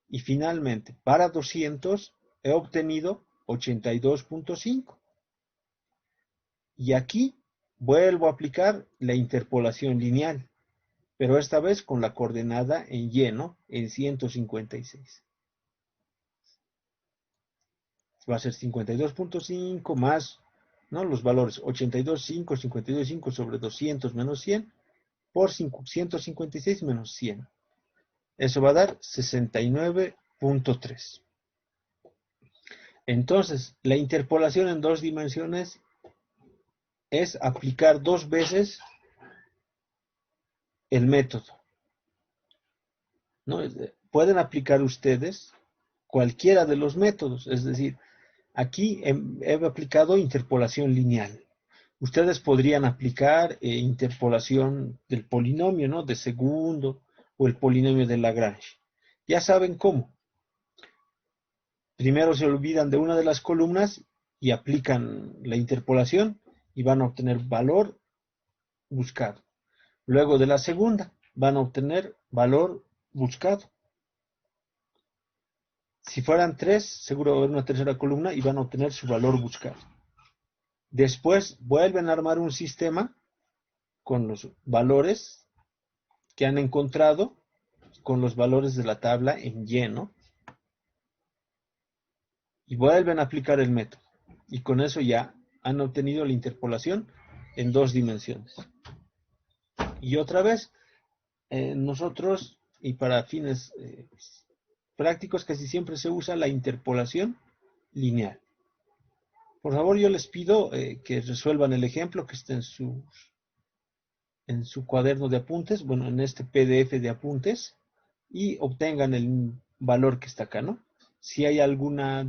Y finalmente, para 200, he obtenido 82.5. Y aquí vuelvo a aplicar la interpolación lineal, pero esta vez con la coordenada en Y, ¿no? En 156. Va a ser 52.5 más, ¿no? Los valores 82.5, 52.5 sobre 200 menos 100 por 156 menos 100. Eso va a dar 69.3. Entonces, la interpolación en dos dimensiones es aplicar dos veces el método, ¿no? Pueden aplicar ustedes cualquiera de los métodos, es decir, aquí he aplicado interpolación lineal. Ustedes podrían aplicar interpolación del polinomio, ¿no? De segundo o el polinomio de Lagrange. Ya saben cómo. Primero se olvidan de una de las columnas y aplican la interpolación y van a obtener valor buscado. Luego de la segunda van a obtener valor buscado. Si fueran tres, seguro va a haber una tercera columna y van a obtener su valor buscado. Después vuelven a armar un sistema con los valores que han encontrado, con los valores de la tabla en lleno, y vuelven a aplicar el método. Y con eso ya han obtenido la interpolación en dos dimensiones. Y otra vez, nosotros, y para fines prácticos, casi siempre se usa la interpolación lineal. Por favor, yo les pido que resuelvan el ejemplo que está en su cuaderno de apuntes, bueno, en este PDF de apuntes, y obtengan el valor que está acá, ¿no? Si hay alguna